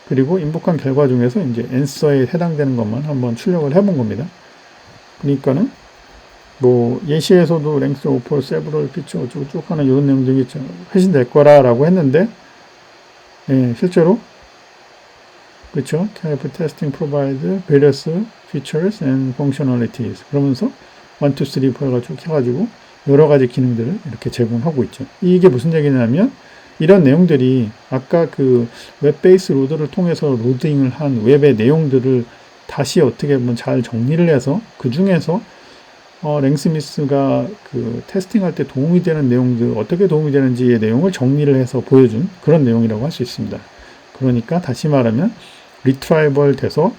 그리고 인복한 결과 중에서 이제 answer에 해당되는 것만 한번 출력을 해본 겁니다. 그러니까는 뭐 예시에서도 length of several feature 어쩌고 쭉 하는 이런 내용들이 훨씬 될 거라고 했는데, 예, 실제로 그렇죠. Type testing provide various features and functionalities. 그러면서 1, 2, 3, 4가 쭉 해가지고 여러 가지 기능들을 이렇게 제공하고 있죠. 이게 무슨 얘기냐면 이런 내용들이 아까 그 웹 베이스 로더를 통해서 로딩을 한 웹의 내용들을 다시 어떻게 보면 잘 정리를 해서 그 중에서 랭스미스가 그 테스팅할 때 도움이 되는 내용들, 어떻게 도움이 되는지의 내용을 정리를 해서 보여준 그런 내용이라고 할 수 있습니다. 그러니까 다시 말하면 리트라이벌 돼서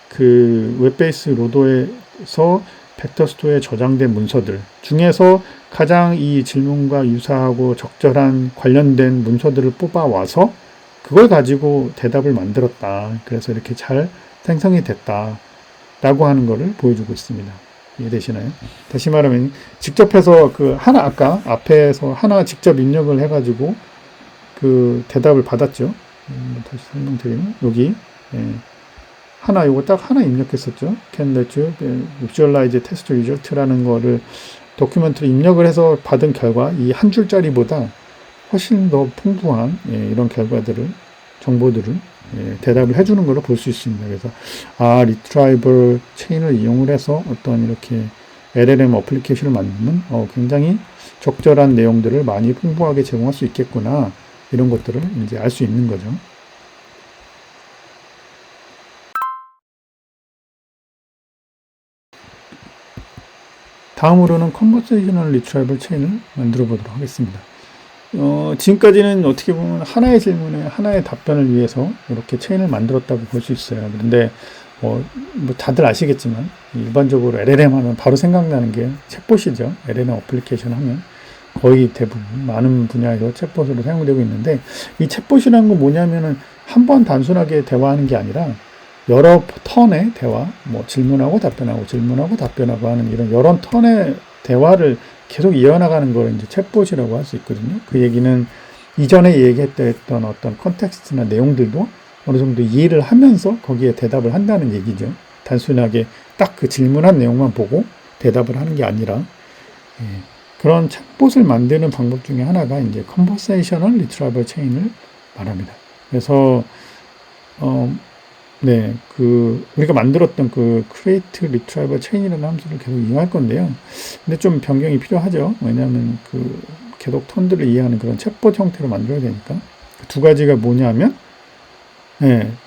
그 웹베이스 로더에서 벡터 스토어에 저장된 문서들 중에서 가장 이 질문과 유사하고 적절한 관련된 문서들을 뽑아와서 그걸 가지고 대답을 만들었다. 그래서 이렇게 잘 생성이 됐다. 라고 하는 것을 보여주고 있습니다. 이해되시나요? 다시 말하면 직접 해서 그 하나 아까 앞에서 하나 직접 입력을 해가지고 그 대답을 받았죠. 다시 설명드리면 여기 하나 요거 딱 하나 입력했었죠. Can let you visualize test result라는 거를 도큐멘트로 입력을 해서 받은 결과 이 한 줄짜리보다 훨씬 더 풍부한 이런 결과들을 정보들을 대답을 해주는 걸로 볼 수 있습니다. 그래서 리트라이벌 체인을 이용을 해서 어떤 이렇게 LLM 어플리케이션을 만들면 굉장히 적절한 내용들을 많이 풍부하게 제공할 수 있겠구나 이런 것들을 이제 알 수 있는 거죠. 다음으로는 컨버세이셔널 리트라이벌 체인을 만들어 보도록 하겠습니다. 지금까지는 어떻게 보면 하나의 질문에 하나의 답변을 위해서 이렇게 체인을 만들었다고 볼 수 있어요. 그런데 뭐 다들 아시겠지만 일반적으로 LLM 하면 바로 생각나는 게 챗봇이죠. LLM 어플리케이션 하면 거의 대부분 많은 분야에서 챗봇으로 사용되고 있는데 이 챗봇이라는 건 뭐냐면은 한 번 단순하게 대화하는 게 아니라 여러 턴의 대화, 뭐 질문하고 답변하고 하는 이런 여러 턴의 대화를 계속 이어나가는 걸 이제 챗봇이라고 할 수 있거든요. 그 얘기는 이전에 얘기했던 어떤 컨텍스트나 내용들도 어느 정도 이해를 하면서 거기에 대답을 한다는 얘기죠. 단순하게 딱 그 질문한 내용만 보고 대답을 하는 게 아니라 그런 챗봇을 만드는 방법 중에 하나가 이제 컨버세이셔널 리트라이벌 체인을 말합니다. 그래서 우리가 만들었던 그 create retrieval chain이라는 함수를 계속 이용할 건데요. 근데 좀 변경이 필요하죠. 왜냐하면 그 계속 턴들을 이해하는 그런 챗봇 형태로 만들어야 되니까. 두 가지가 뭐냐면,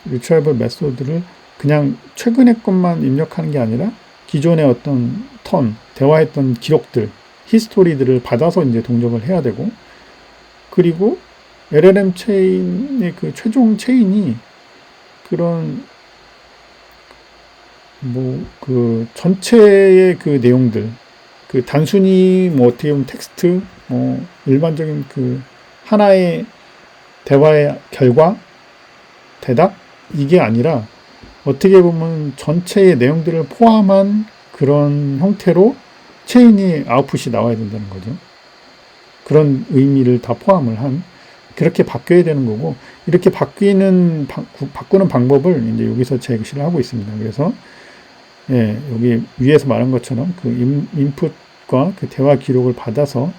retrieval 메소드를 그냥 최근의 것만 입력하는 게 아니라 기존의 어떤 턴, 대화했던 기록들, 히스토리들을 받아서 이제 동작을 해야 되고, 그리고 LLM 체인의 그 최종 체인이 그런 그 전체의 그 내용들, 그 단순히 어떻게 보면 텍스트, 일반적인 그 하나의 대화의 결과, 대답 이게 아니라 어떻게 보면 전체의 내용들을 포함한 그런 형태로 체인이 아웃풋이 나와야 된다는 거죠. 그런 의미를 다 포함을 한 그렇게 바뀌어야 되는 거고 이렇게 바꾸는 방법을 이제 여기서 제시를 하고 있습니다. 그래서 여기 위에서 말한 것처럼 그 인풋과 그 대화 기록을 받아서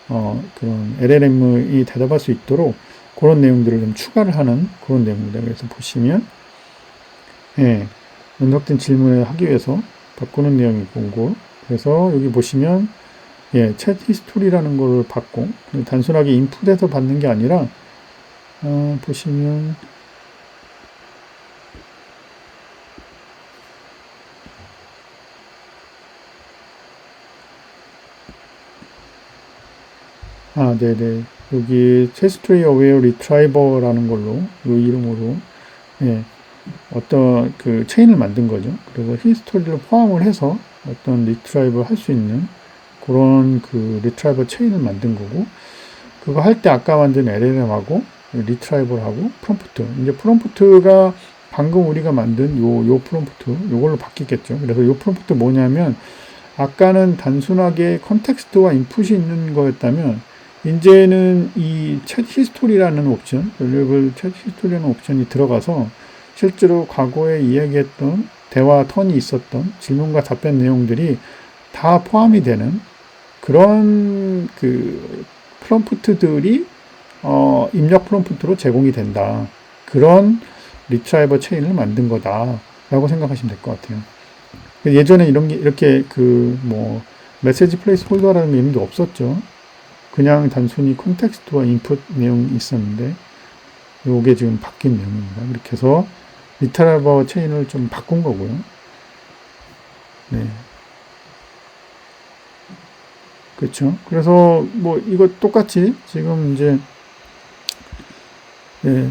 그런 LLM이 대답할 수 있도록 그런 내용들을 좀 추가를 하는 그런 내용입니다. 그래서 보시면 연속된 질문을 하기 위해서 바꾸는 내용이 있고 그래서 여기 보시면 챗 히스토리라는 걸 받고 단순하게 인풋에서 받는 게 아니라 보시면 네네 여기 챗 히스토리 어웨어 리트라이버라는 걸로 이 이름으로 어떤 그 체인을 만든 거죠. 그래서 히스토리를 포함을 해서 어떤 리트라이버 할 수 있는 그런 그 리트라이버 체인을 만든 거고 그거 할 때 아까 만든 LLM하고 리트라이버하고 프롬프트 이제 프롬프트가 방금 우리가 만든 요 프롬프트 요걸로 바뀌겠죠. 그래서 요 프롬프트 뭐냐면 아까는 단순하게 컨텍스트와 인풋이 있는 거였다면 이제는 이 챗 히스토리라는 옵션 밸류에이블 챗 히스토리라는 옵션이 들어가서 실제로 과거에 이야기했던 대화 턴이 있었던 질문과 답변 내용들이 다 포함이 되는 그런 그 프롬프트들이 입력 프롬프트로 제공이 된다. 그런 리트라이버 체인을 만든 거다라고 생각하시면 될 것 같아요. 예전에 이런 게 이렇게 그 뭐 메시지 플레이스 홀더라는 의미도 없었죠. 그냥 단순히 콘텍스트와 인풋 내용이 있었는데 요게 지금 바뀐 내용입니다. 이렇게 해서 리트라이버 체인을 좀 바꾼 거고요. 네. 그렇죠. 그래서 뭐 이거 똑같이 지금 이제 네,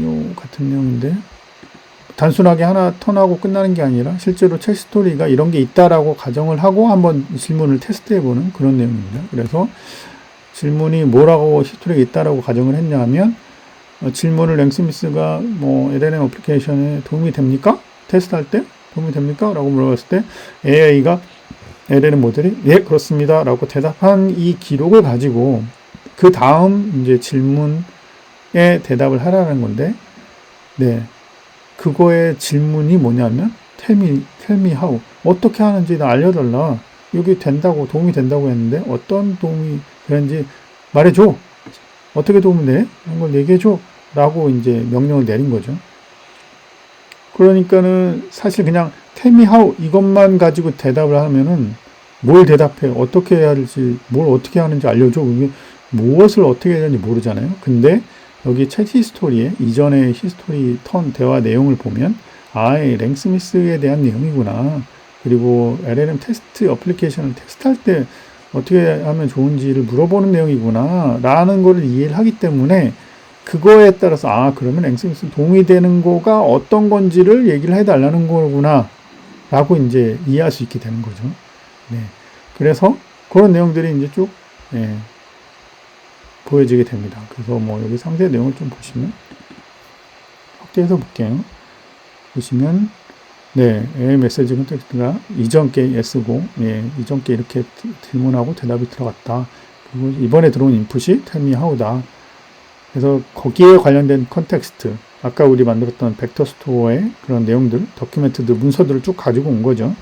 요 같은 내용인데 단순하게 하나 턴하고 끝나는 게 아니라 실제로 챗 스토리가 이런 게 있다라고 가정을 하고 한번 질문을 테스트해보는 그런 내용입니다. 그래서 질문이 뭐라고 히스토리가 있다라고 가정을 했냐 하면 질문을 랭스미스가 뭐 LLM 어플리케이션에 도움이 됩니까? 테스트할 때 도움이 됩니까? 라고 물어봤을 때 AI가 LLM 모델이 예 그렇습니다 라고 대답한 이 기록을 가지고 그 다음 이제 질문에 대답을 하라는 건데 네 그거의 질문이 뭐냐면 tell me how 어떻게 하는지 나 알려달라 여기 된다고 도움이 된다고 했는데 어떤 도움이 되는지 말해줘 어떻게 도움이 돼? 이런 걸 얘기해줘 라고 이제 명령을 내린 거죠. 그러니까는 사실 그냥 tell me how 이것만 가지고 대답을 하면은 뭘 대답해 어떻게 해야 할지 뭘 어떻게 하는지 알려줘 무엇을 어떻게 해야 되는지 모르잖아요. 근데 여기 챗 히스토리에 이전의 히스토리 턴 대화 내용을 보면 랭스미스에 대한 내용이구나. 그리고 LLM 테스트 어플리케이션을 테스트할 때 어떻게 하면 좋은지를 물어보는 내용이구나 라는 거를 이해를 하기 때문에 그거에 따라서 그러면 랭스미스 도움이 되는 거가 어떤 건지를 얘기를 해달라는 거구나 라고 이제 이해할 수 있게 되는 거죠. 네. 그래서 그런 내용들이 이제 쭉 보여지게 됩니다. 그래서 뭐 여기 상세 내용을 좀 보시면 확대해서 볼게요. 보시면 네, 메시지 컨텍스트가 이전 게 yes고 이전 게 이렇게 질문하고 대답이 들어갔다. 그리고 이번에 들어온 인풋이 tell me how다. 그래서 거기에 관련된 컨텍스트 아까 우리 만들었던 벡터 스토어의 그런 내용들, 도큐멘트들, 문서들을 쭉 가지고 온 거죠.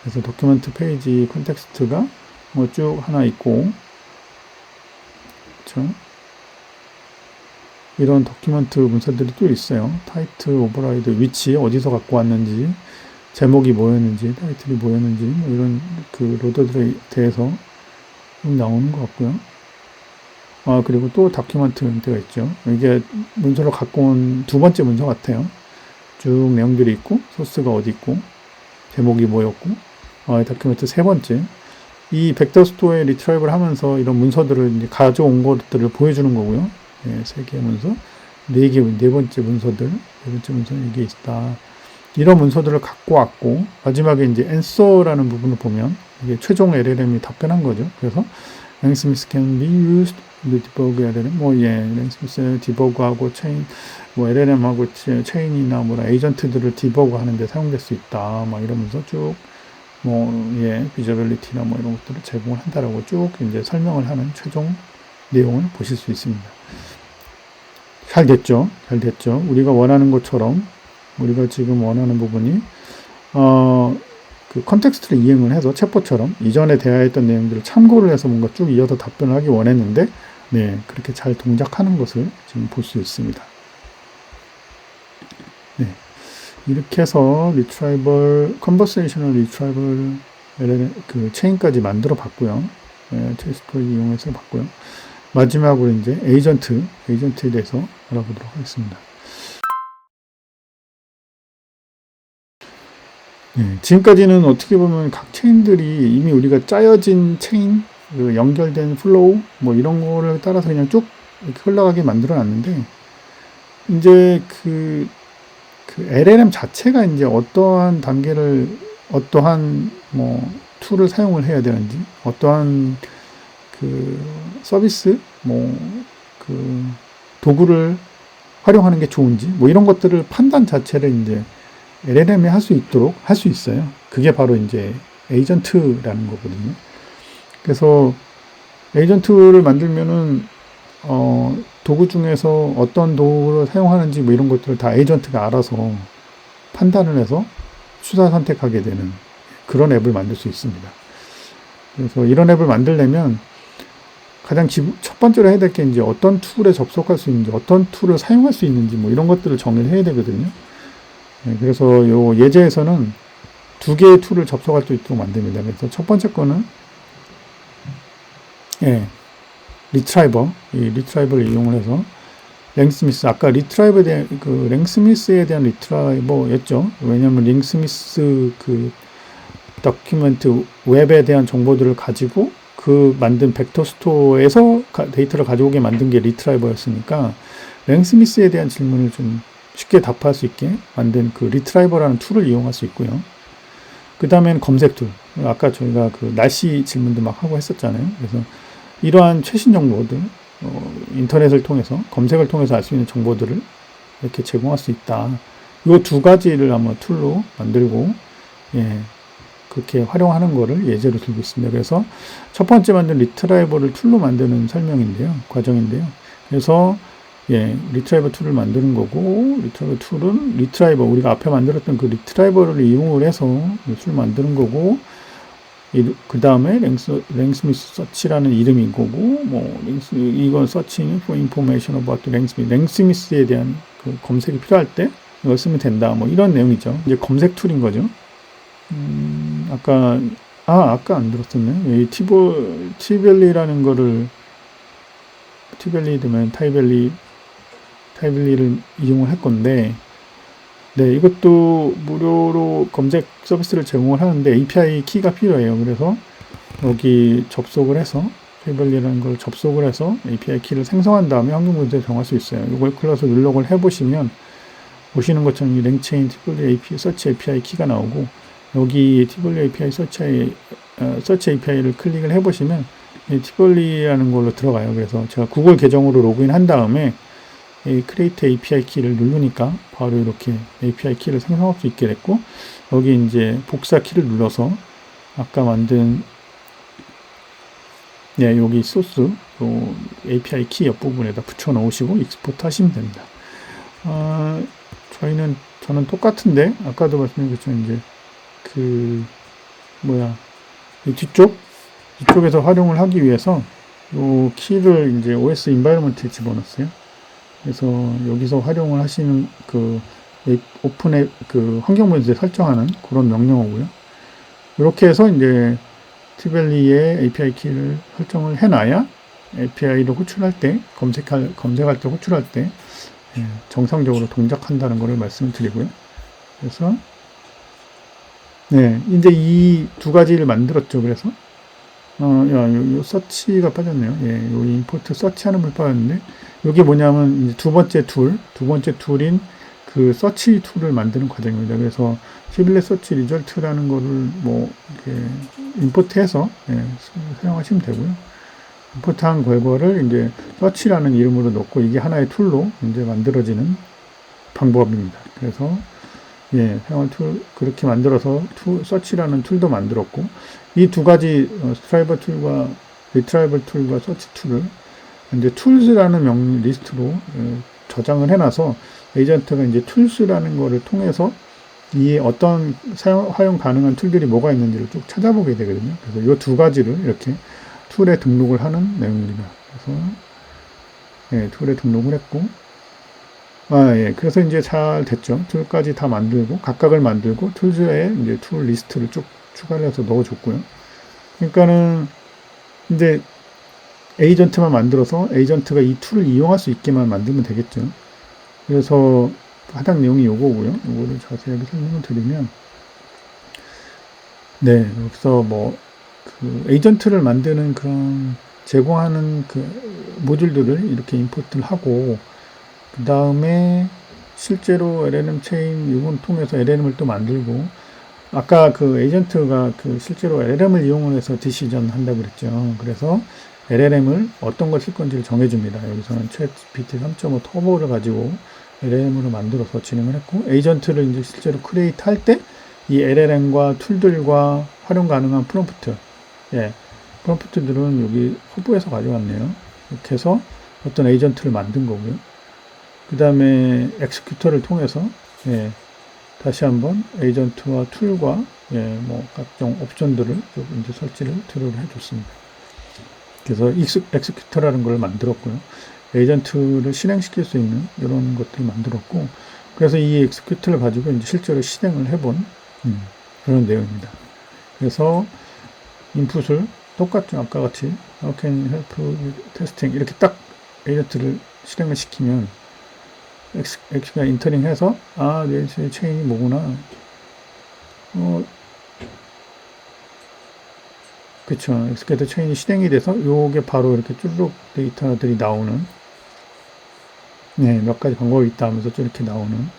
그래서 도큐멘트 페이지 컨텍스트가 뭐 쭉 하나 있고 그렇죠? 이런 도큐멘트 문서들이 또 있어요. 타이틀, 오버라이드, 위치, 어디서 갖고 왔는지, 제목이 뭐였는지, 타이틀이 뭐였는지, 뭐 이런 그 로더들에 대해서 좀 나오는 것 같고요. 그리고 또 다큐멘트가 있죠. 이게 문서를 갖고 온 두 번째 문서 같아요. 쭉 내용들이 있고, 소스가 어디 있고, 제목이 뭐였고, 다큐멘트 세 번째. 이 벡터 스토어에 리트라이브를 하면서 이런 문서들을 이제 가져온 것들을 보여주는 거고요. 세 개의 문서, 네 번째 문서들, 네 번째 문서는 이게 있다. 이런 문서들을 갖고 왔고, 마지막에 이제 answer라는 부분을 보면, 이게 최종 LLM이 답변한 거죠. 그래서, 랭스미스 can be used to debug LLM. 랭스미스 디버그하고 체인, LLM하고 체인이나 에이전트들을 디버그 하는데 사용될 수 있다. 막 이러면서 쭉, 비저빌리티나 이런 것들을 제공을 한다라고 쭉 이제 설명을 하는 최종 내용을 보실 수 있습니다. 잘 됐죠? 잘 됐죠? 우리가 원하는 것처럼, 우리가 지금 원하는 부분이, 그 컨텍스트를 이용을 해서 챗봇처럼 이전에 대화했던 내용들을 참고를 해서 뭔가 쭉 이어서 답변을 하기 원했는데, 그렇게 잘 동작하는 것을 지금 볼 수 있습니다. 이렇게 해서 컨버세이셔널 리트라이벌 그 체인까지 만들어 봤고요. 챗 스토리 이용해서 봤고요. 마지막으로 이제 에이전트에 대해서 알아보도록 하겠습니다. 지금까지는 어떻게 보면 각 체인들이 이미 우리가 짜여진 체인, 연결된 플로우, 이런 거를 따라서 그냥 쭉 이렇게 흘러가게 만들어 놨는데, 이제 그 LLM 자체가 이제 어떠한 단계를, 어떠한 툴을 사용을 해야 되는지, 어떠한 그 서비스, 그 도구를 활용하는 게 좋은지, 이런 것들을 판단 자체를 이제 LLM이 할 수 있도록 할 수 있어요. 그게 바로 이제 에이전트라는 거거든요. 그래서 에이전트를 만들면은 도구 중에서 어떤 도구를 사용하는지 뭐 이런 것들을 다 에이전트가 알아서 판단을 해서 수사 선택하게 되는 그런 앱을 만들 수 있습니다. 그래서 이런 앱을 만들려면 가장 첫 번째로 해야 될 게 이제 어떤 툴에 접속할 수 있는지, 어떤 툴을 사용할 수 있는지 뭐 이런 것들을 정리를 해야 되거든요. 그래서 요 예제에서는 두 개의 툴을 접속할 수 있도록 만듭니다. 그래서 첫 번째 거는 리트라이버, 이 리트라이버를 이용을 해서 랭스미스, 아까 리트라이버에 대한 그 랭스미스에 대한 리트라이버였죠. 왜냐하면 랭스미스 그 다큐멘트 웹에 대한 정보들을 가지고 그 만든 벡터 스토어에서 데이터를 가져오게 만든 게 리트라이버였으니까 랭스미스에 대한 질문을 좀 쉽게 답할 수 있게 만든 그 리트라이버라는 툴을 이용할 수 있고요. 그 다음엔 검색 툴. 아까 저희가 그 날씨 질문도 막 하고 했었잖아요. 그래서 이러한 최신 정보들, 인터넷을 통해서, 검색을 통해서 알 수 있는 정보들을 이렇게 제공할 수 있다. 이 두 가지를 한번 툴로 만들고, 그렇게 활용하는 거를 예제로 들고 있습니다. 그래서 첫 번째 만든 리트라이버를 툴로 만드는 설명인데요. 과정인데요. 그래서 리트라이버 툴을 만드는 거고, 리트라이버 툴은 리트라이버, 우리가 앞에 만들었던 그 리트라이버를 이용을 해서 툴을 만드는 거고, 그 다음에 랭스미스 서치라는 이름인 거고, 뭐, 이건 서치는 for information about 랭스미스에 대한 그 검색이 필요할 때 이걸 쓰면 된다. 뭐 이런 내용이죠. 이제 검색 툴인 거죠. 아까 안 들었었네. 이 티밸리라는 거를, 티밸리 되면 타이밸리를 이용을 할 건데, 이것도 무료로 검색 서비스를 제공을 하는데 API 키가 필요해요. 그래서 여기 접속을 해서 티밸리라는 걸 접속을 해서 API 키를 생성한 다음에 환경 문제를 정할 수 있어요. 이걸 클릭해서入력을 해보시면 보시는 것처럼 이 랭체인 티밸리 API, 서치 API 키가 나오고 여기 티벌리 API 서치 API를 클릭을 해보시면 이 티벌리라는 걸로 들어가요. 그래서 제가 구글 계정으로 로그인 한 다음에 이 크리에이트 API 키를 누르니까 바로 이렇게 API 키를 생성할 수 있게 됐고 여기 이제 복사 키를 눌러서 아까 만든 여기 소스 API 키 옆부분에다 붙여 넣으시고 익스포트 하시면 됩니다. 저는 똑같은데 아까도 말씀드렸지만 이제 이 뒤쪽에서 활용을 하기 위해서 이 키를 이제 OS environment에 집어넣었어요. 그래서 여기서 활용을 하시는 그 오픈의 그 환경 모드에 설정하는 그런 명령어고요. 이렇게 해서 이제 티밸리의 API 키를 설정을 해놔야 API를 호출할 때 검색할 때 호출할 때 정상적으로 동작한다는 것을 말씀을 드리고요. 그래서 이제 이 두 가지를 만들었죠. 그래서 요 서치가 빠졌네요. 요 임포트 서치하는 물 빠졌는데 이게 뭐냐면 이제 두 번째 툴인 그 서치 툴을 만드는 과정입니다. 그래서 시빌레 서치 리절트라는 거를 뭐 이렇게 임포트해서 사용하시면 되고요. 임포트한 결과를 이제 서치라는 이름으로 넣고 이게 하나의 툴로 이제 만들어지는 방법입니다. 그래서 사용할 툴 그렇게 만들어서 서치라는 툴도 만들었고 이 두 가지 스트라이버 툴과 리트라이버 툴과 서치 툴을 이제 툴스라는 리스트로 저장을 해놔서 에이전트가 이제 툴스라는 거를 통해서 이 어떤 활용 가능한 툴들이 뭐가 있는지를 쭉 찾아보게 되거든요. 그래서 이 두 가지를 이렇게 툴에 등록을 하는 내용입니다. 그래서 툴에 등록을 했고 그래서 이제 잘 됐죠. 툴까지 다 만들고 각각을 만들고 툴즈에 이제 툴 리스트를 쭉 추가를 해서 넣어줬고요. 그러니까는 이제 에이전트만 만들어서 에이전트가 이 툴을 이용할 수 있게만 만들면 되겠죠. 그래서 하단 내용이 요거고요. 요거를 자세하게 설명을 드리면 여기서 그 에이전트를 만드는 그런 제공하는 그 모듈들을 이렇게 임포트를 하고 그 다음에 실제로 LLM 체인 이걸 통해서 LLM을 또 만들고 아까 그 에이전트가 그 실제로 LLM을 이용해서 디시전 한다고 그랬죠. 그래서 LLM을 어떤 걸 쓸 건지를 정해줍니다. 여기서는 챗GPT 3.5 터보를 가지고 LLM으로 만들어서 진행을 했고 에이전트를 이제 실제로 크리에이트 할 때 이 LLM과 툴들과 활용 가능한 프롬프트 프롬프트들은 여기 허브에서 가져왔네요. 이렇게 해서 어떤 에이전트를 만든 거고요. 그 다음에 엑스큐터를 통해서 예, 다시 한번 에이전트와 툴과 예, 뭐 각종 옵션들을 좀 이제 설치를 들어를 해줬습니다. 그래서 엑스큐터라는 걸 만들었고요. 에이전트를 실행시킬 수 있는 이런 것들을 만들었고, 그래서 이 엑스큐터를 가지고 이제 실제로 실행을 해본 그런 내용입니다. 그래서 인풋을 똑같죠. 아까 같이 How can you help with testing 이렇게 딱 에이전트를 실행을 시키면 X가 인터링해서 내 체인이 뭐구나. 그쵸. 엑스케이터 체인이 실행이 돼서 요게 바로 이렇게 쭈르륵 데이터들이 나오는 네, 몇 가지 방법이 있다 하면서 이렇게 나오는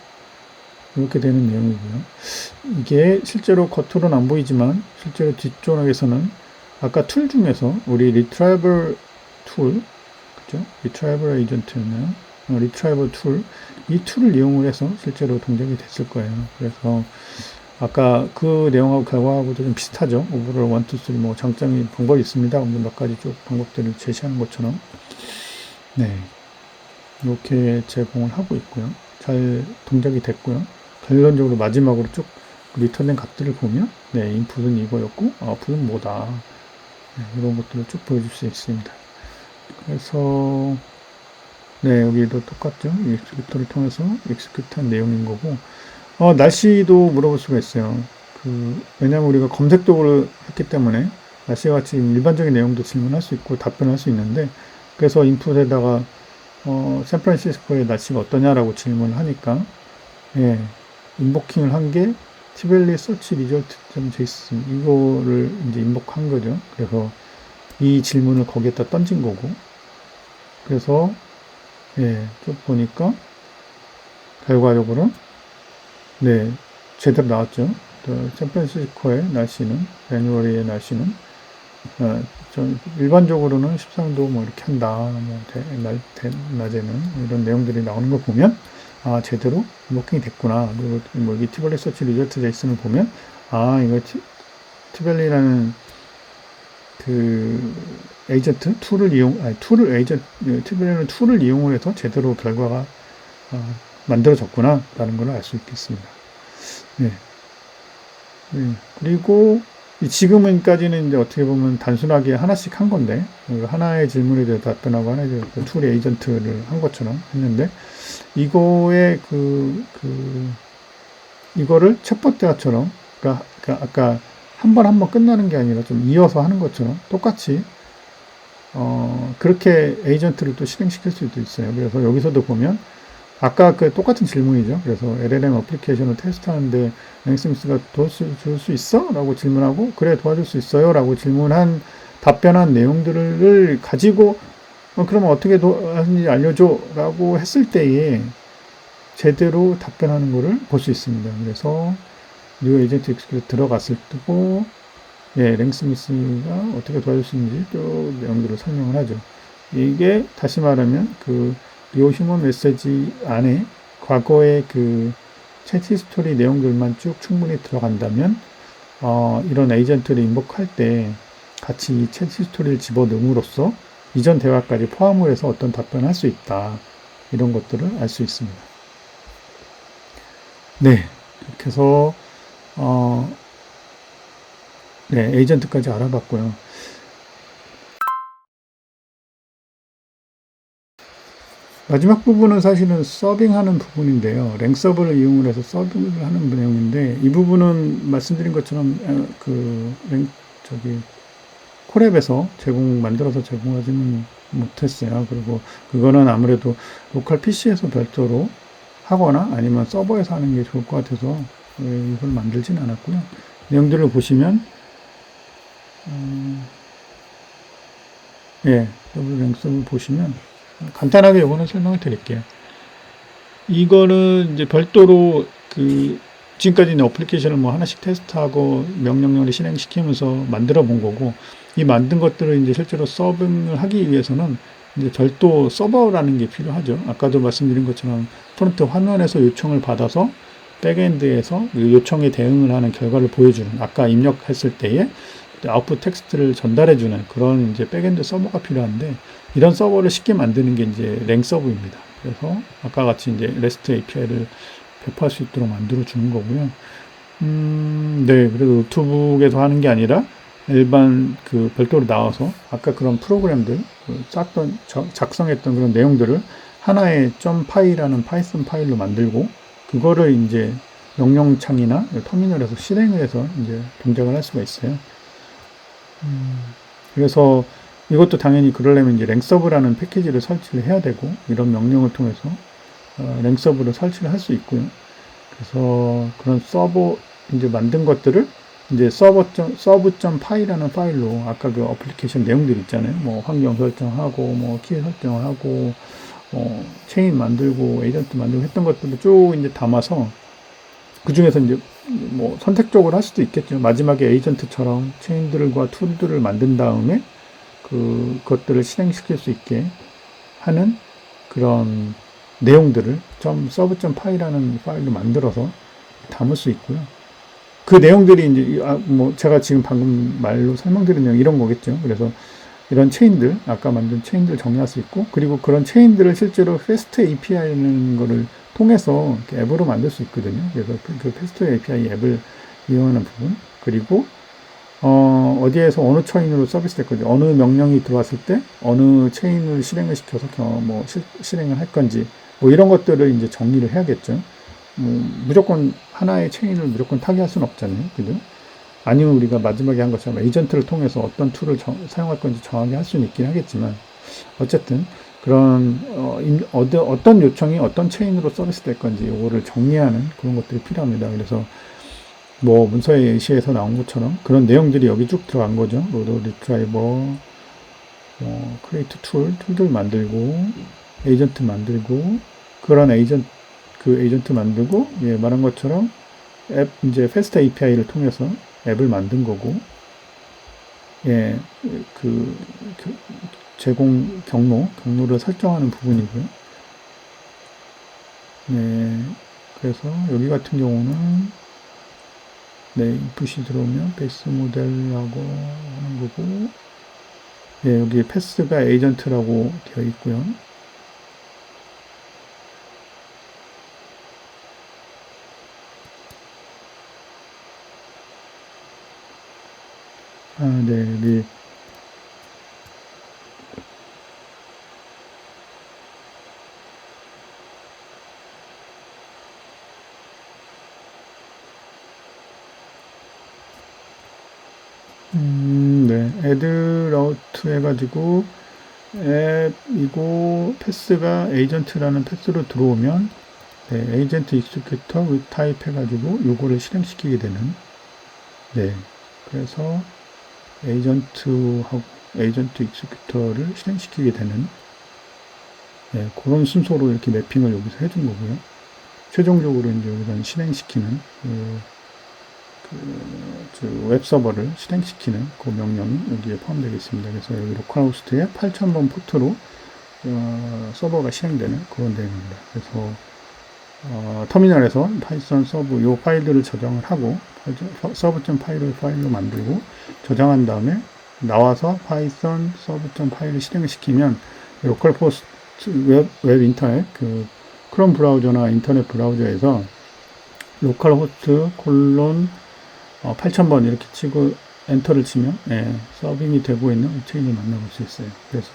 이렇게 되는 내용이고요. 이게 실제로 겉으로는 안 보이지만 실제로 뒷조락에서는 아까 툴 중에서 우리 리트라이버 툴, 그죠? 리트라이버 에이전트였나요? 리트라이버 툴, 이 툴을 이용을 해서 실제로 동작이 됐을 거예요. 그래서 아까 그 내용하고 결과하고도 좀 비슷하죠. 오버롤 1, 2, 3 뭐 장점이 방법이 있습니다. 몇 가지 쭉 방법들을 제시하는 것처럼 네 이렇게 제공을 하고 있고요. 잘 동작이 됐고요. 결론적으로 마지막으로 쭉 리턴된 값들을 보면 네 인풋은 이거였고 아웃풋은 뭐다 네, 이런 것들을 쭉 보여줄 수 있습니다. 그래서 네 여기도 똑같죠. 엑스큐터를 통해서 엑스큐트한 내용인 거고 날씨도 물어볼 수가 있어요. 왜냐면 우리가 검색 도구를 했기 때문에 날씨와 같이 일반적인 내용도 질문할 수 있고 답변할 수 있는데 그래서 인풋에다가 샌프란시스코의 날씨가 어떠냐라고 질문을 하니까 예, 인보킹을 한 게 티밸리 서치 리절트.json 이거를 이제 인보한 거죠. 그래서 이 질문을 거기에다 던진 거고 그래서 예, 쭉 보니까 결과적으로 네, 제대로 나왔죠. 샌프란시스코의 날씨는, 자뉴어리의 날씨는, 일반적으로는 13도 뭐 이렇게 한다, 뭐, 낮에는, 이런 내용들이 나오는 걸 보면, 제대로 워킹이 됐구나. 그리고 뭐, 이 티벌리 서치 리저트 제이슨을 보면, 이거 티벌리라는 에이전트, 티벌리라는 툴을 이용을 해서 제대로 결과가, 만들어졌구나 라는 걸 알 수 있겠습니다. 네. 네. 그리고 지금은까지는 이제 어떻게 보면 단순하게 하나씩 한 건데 하나의 질문에 대해 답변하고 하나의 툴의 에이전트를 한 것처럼 했는데 이거의 이거를 챗봇 대화처럼 그러니까 아까 한 번 끝나는 게 아니라 좀 이어서 하는 것처럼 똑같이 그렇게 에이전트를 또 실행시킬 수도 있어요. 그래서 여기서도 보면 아까 똑같은 질문이죠. 그래서 LLM 어플리케이션을 테스트하는데 랭스미스가 도와줄 수 있어? 라고 질문하고 그래 도와줄 수 있어요? 라고 답변한 내용들을 가지고 그러면 어떻게 하는지 알려줘 라고 했을 때에 제대로 답변하는 것을 볼 수 있습니다. 그래서 뉴 에이전트 엑스큐트 들어갔을 때고 랭스미스가 어떻게 도와줄 수 있는지 쭉 내용들을 설명을 하죠. 이게 다시 말하면 요 휴먼 메시지 안에 과거의 챗 히스토리 내용들만 쭉 충분히 들어간다면 이런 에이전트를 인복할 때 같이 이 챗 히스토리를 집어넣음으로써 이전 대화까지 포함을 해서 어떤 답변을 할 수 있다. 이런 것들을 알 수 있습니다. 네. 이렇게 해서 에이전트까지 알아봤고요. 마지막 부분은 사실은 서빙하는 부분인데요. 랭서버를 이용을 해서 서빙을 하는 내용인데 이 부분은 말씀드린 것처럼 콜앱에서 만들어서 제공하지는 못했어요. 그리고 그거는 아무래도 로컬 PC에서 별도로 하거나 아니면 서버에서 하는 게 좋을 것 같아서 이걸 만들진 않았고요. 내용들을 보시면 랭서버 보시면 간단하게 이거는 설명을 드릴게요. 이거는 이제 별도로 지금까지 있는 어플리케이션을 뭐 하나씩 테스트하고 명령을 실행시키면서 만들어 본 거고, 이 만든 것들을 이제 실제로 서빙을 하기 위해서는 이제 별도 서버라는 게 필요하죠. 아까도 말씀드린 것처럼 프론트 화면에서 요청을 받아서 백엔드에서 요청에 대응을 하는 결과를 보여주는, 아까 입력했을 때에 아웃풋 텍스트를 전달해주는 그런 이제 백엔드 서버가 필요한데, 이런 서버를 쉽게 만드는 게 이제 랭서브입니다. 그래서 아까 같이 이제 REST API를 배포할 수 있도록 만들어 주는 거고요. 네, 그래도 노트북에서 하는 게 아니라 일반 그 별도로 나와서 아까 그런 프로그램들, 작성했던 그런 내용들을 하나의 .py라는 파이썬 파일로 만들고, 그거를 이제 명령창이나 터미널에서 실행을 해서 이제 동작을 할 수가 있어요. 그래서 이것도 당연히 그러려면 이제 랭서브라는 패키지를 설치를 해야 되고, 이런 명령을 통해서 랭서브를 설치를 할 수 있고요. 그래서 그런 서버 이제 만든 것들을 이제 서브.py라는 파일로 아까 그 어플리케이션 내용들 있잖아요. 뭐 환경 설정하고 뭐 키 설정을 하고 체인 만들고 에이전트 만들고 했던 것들을 쭉 이제 담아서, 그 중에서 이제 뭐 선택적으로 할 수도 있겠죠. 마지막에 에이전트처럼 체인들과 툴들을 만든 다음에 그것들을 실행시킬 수 있게 하는 그런 내용들을 .sub.py라는 파일로 만들어서 담을 수 있고요. 그 내용들이 이제 뭐 제가 지금 방금 말로 설명드린 내용 이런 거겠죠. 그래서 이런 체인들, 아까 만든 체인들 정리할 수 있고, 그리고 그런 체인들을 실제로 FAST API라는 거를 통해서 앱으로 만들 수 있거든요. 그래서 그 FAST API 앱을 이용하는 부분, 그리고 어디에서 어느 체인으로 서비스 됐거든요. 어느 명령이 들어왔을 때 어느 체인을 실행을 시켜서 뭐 실행을 할 건지, 뭐 이런 것들을 이제 정리를 해야겠죠. 무조건 하나의 체인을 무조건 타개할 수는 없잖아요. 그죠? 아니면 우리가 마지막에 한 것처럼 에이전트를 통해서 어떤 툴을 사용할 건지 정하게 할 수는 있긴 하겠지만, 어쨌든 그런 어떤 요청이 어떤 체인으로 서비스 될 건지 이거를 정리하는 그런 것들이 필요합니다. 그래서 뭐 문서의 예시에서 나온 것처럼 그런 내용들이 여기 쭉 들어간 거죠. 로드 리트라이버, 크리에이트 툴들 만들고, 에이전트 만들고, 그런 에이전트 만들고, 예, 말한 것처럼 앱, 이제 패스트 API를 통해서 앱을 만든 거고, 예, 제공 경로를 설정하는 부분이고요. 네, 그래서 여기 같은 경우는, 네, 인풋이 들어오면 베이스 모델하고 하는 거고, 예, 여기 패스가 에이전트라고 되어 있고요. 네, 여기 네, add route 해가지고 앱이고 패스가 에이전트라는 패스로 들어오면, 네, 에이전트 익스큐터 with 타입 해가지고 요거를 실행시키게 되는, 네, 그래서 에이전트 익스큐터를 실행시키게 되는, 네, 그런 순서로 이렇게 매핑을 여기서 해준 거고요. 최종적으로 이제 여기서 실행시키는 웹서버를 실행시키는 그 명령이 여기에 포함되어 있습니다. 그래서 여기 로컬호스트에 8000번 포트로 서버가 실행되는 그런 내용입니다. 그래서 터미널에서 파이썬 서브 요 파일들을 저장을 하고, 서브.py를 만들고 저장한 다음에 나와서 파이썬 서브.py를 실행을 시키면 로컬호스트 웹 인터넷 크롬 브라우저나 인터넷 브라우저에서 로컬호스트 콜론 8000번 이렇게 치고 엔터를 치면, 예, 서빙이 되고 있는 체인을 만나볼 수 있어요. 그래서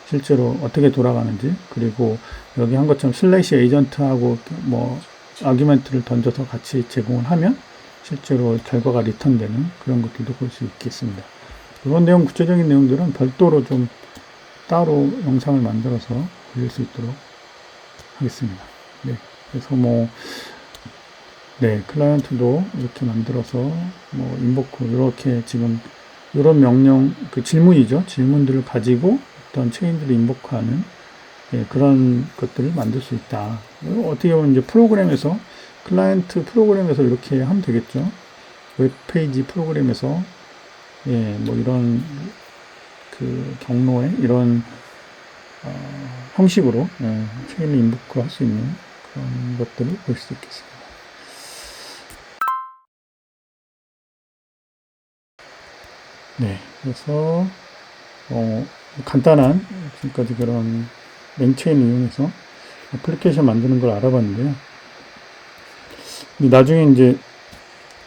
실제로 어떻게 돌아가는지, 그리고 여기 한 것처럼 슬래시 에이전트하고 뭐 아규멘트를 던져서 같이 제공을 하면 실제로 결과가 리턴되는 그런 것들도 볼 수 있겠습니다. 이런 내용, 구체적인 내용들은 별도로 좀 따로 영상을 만들어서 올릴 수 있도록 하겠습니다. 네, 그래서 네, 클라이언트도 이렇게 만들어서 인보크 이렇게 지금 이런 명령 질문이죠. 질문들을 가지고 어떤 체인들을 인보크하는, 예, 그런 것들을 만들 수 있다. 어떻게 보면 이제 클라이언트 프로그램에서 이렇게 하면 되겠죠. 웹페이지 프로그램에서, 예, 이런 경로에 이런 형식으로, 예, 체인을 인보크 할 수 있는 그런 것들을 볼 수 있겠습니다. 네, 그래서 간단한 지금까지 그런 랭체인 이용해서 애플리케이션 만드는 걸 알아봤는데요. 근데 나중에 이제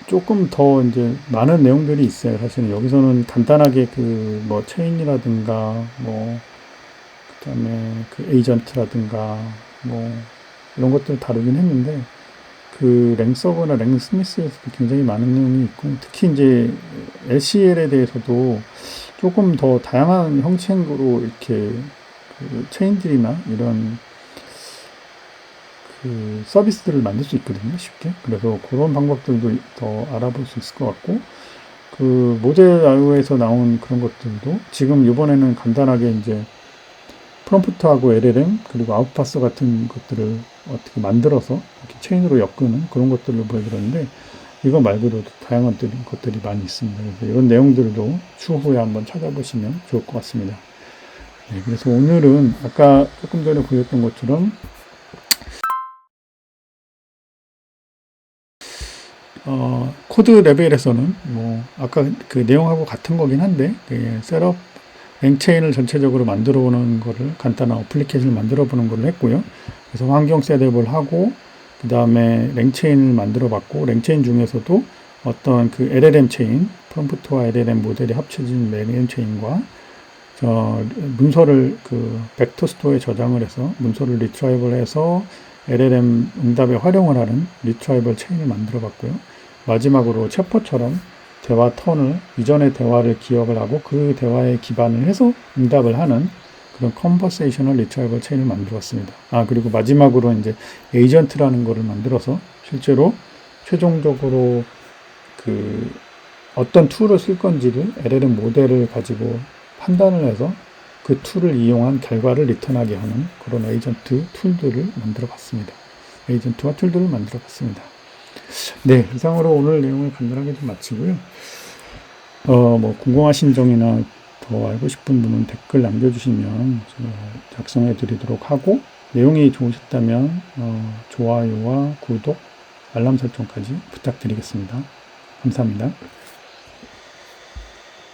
조금 더 이제 많은 내용들이 있어요. 사실은 여기서는 간단하게 그 뭐 체인이라든가 뭐 그다음에 그 에이전트라든가 뭐 이런 것들을 다루긴 했는데 그 랭서버나 랭스미스에서도 굉장히 많은 내용이 있고 특히 이제 SEL에 대해서도 조금 더 다양한 형식으로 이렇게 그 체인들이나 이런 그 서비스들을 만들 수 있거든요, 쉽게. 그래서 그런 방법들도 더 알아볼 수 있을 것 같고, 그 모델 IO에서 나온 그런 것들도 지금 이번에는 간단하게 이제 프롬프트하고 LLM 그리고 아웃파스 같은 것들을 어떻게 만들어서 이렇게 체인으로 엮는 그런 것들을 보여드렸는데 이거 말고도 다양한 것들이 많이 있습니다. 그래서 이런 내용들도 추후에 한번 찾아보시면 좋을 것 같습니다. 네, 그래서 오늘은 아까 조금 전에 보였던 것처럼 코드 레벨에서는 뭐 아까 그 내용하고 같은 거긴 한데 셋업 랭체인을 전체적으로 만들어 보는 거를 간단한 어플리케이션을 만들어 보는 거를 했고요. 그래서 환경 셋업을 하고 그 다음에 랭체인을 만들어 봤고 랭체인 중에서도 어떤 그 LLM 체인 프롬프트와 LLM 모델이 합쳐진 LLM 체인과 문서를 그 벡터 스토어에 저장을 해서 문서를 리트라이벌 해서 LLM 응답에 활용을 하는 리트라이벌 체인을 만들어 봤고요. 마지막으로 챗버처럼 대화 턴을 이전의 대화를 기억을 하고 그 대화에 기반을 해서 응답을 하는 그런 컨버세이셔널 리트라이벌 체인을 만들었습니다. 그리고 마지막으로 이제 에이전트라는 거를 만들어서 실제로 최종적으로 그 어떤 툴을 쓸 건지를 LLM 모델을 가지고 판단을 해서 그 툴을 이용한 결과를 리턴하게 하는 그런 에이전트 툴들을 만들어 봤습니다. 에이전트와 툴들을 만들어 봤습니다. 네, 이상으로 오늘 내용을 간단하게 좀 마치고요. 뭐 궁금하신 점이나 더 알고 싶은 분은 댓글 남겨주시면 제가 작성해 드리도록 하고 내용이 좋으셨다면 좋아요와 구독, 알람 설정까지 부탁드리겠습니다. 감사합니다.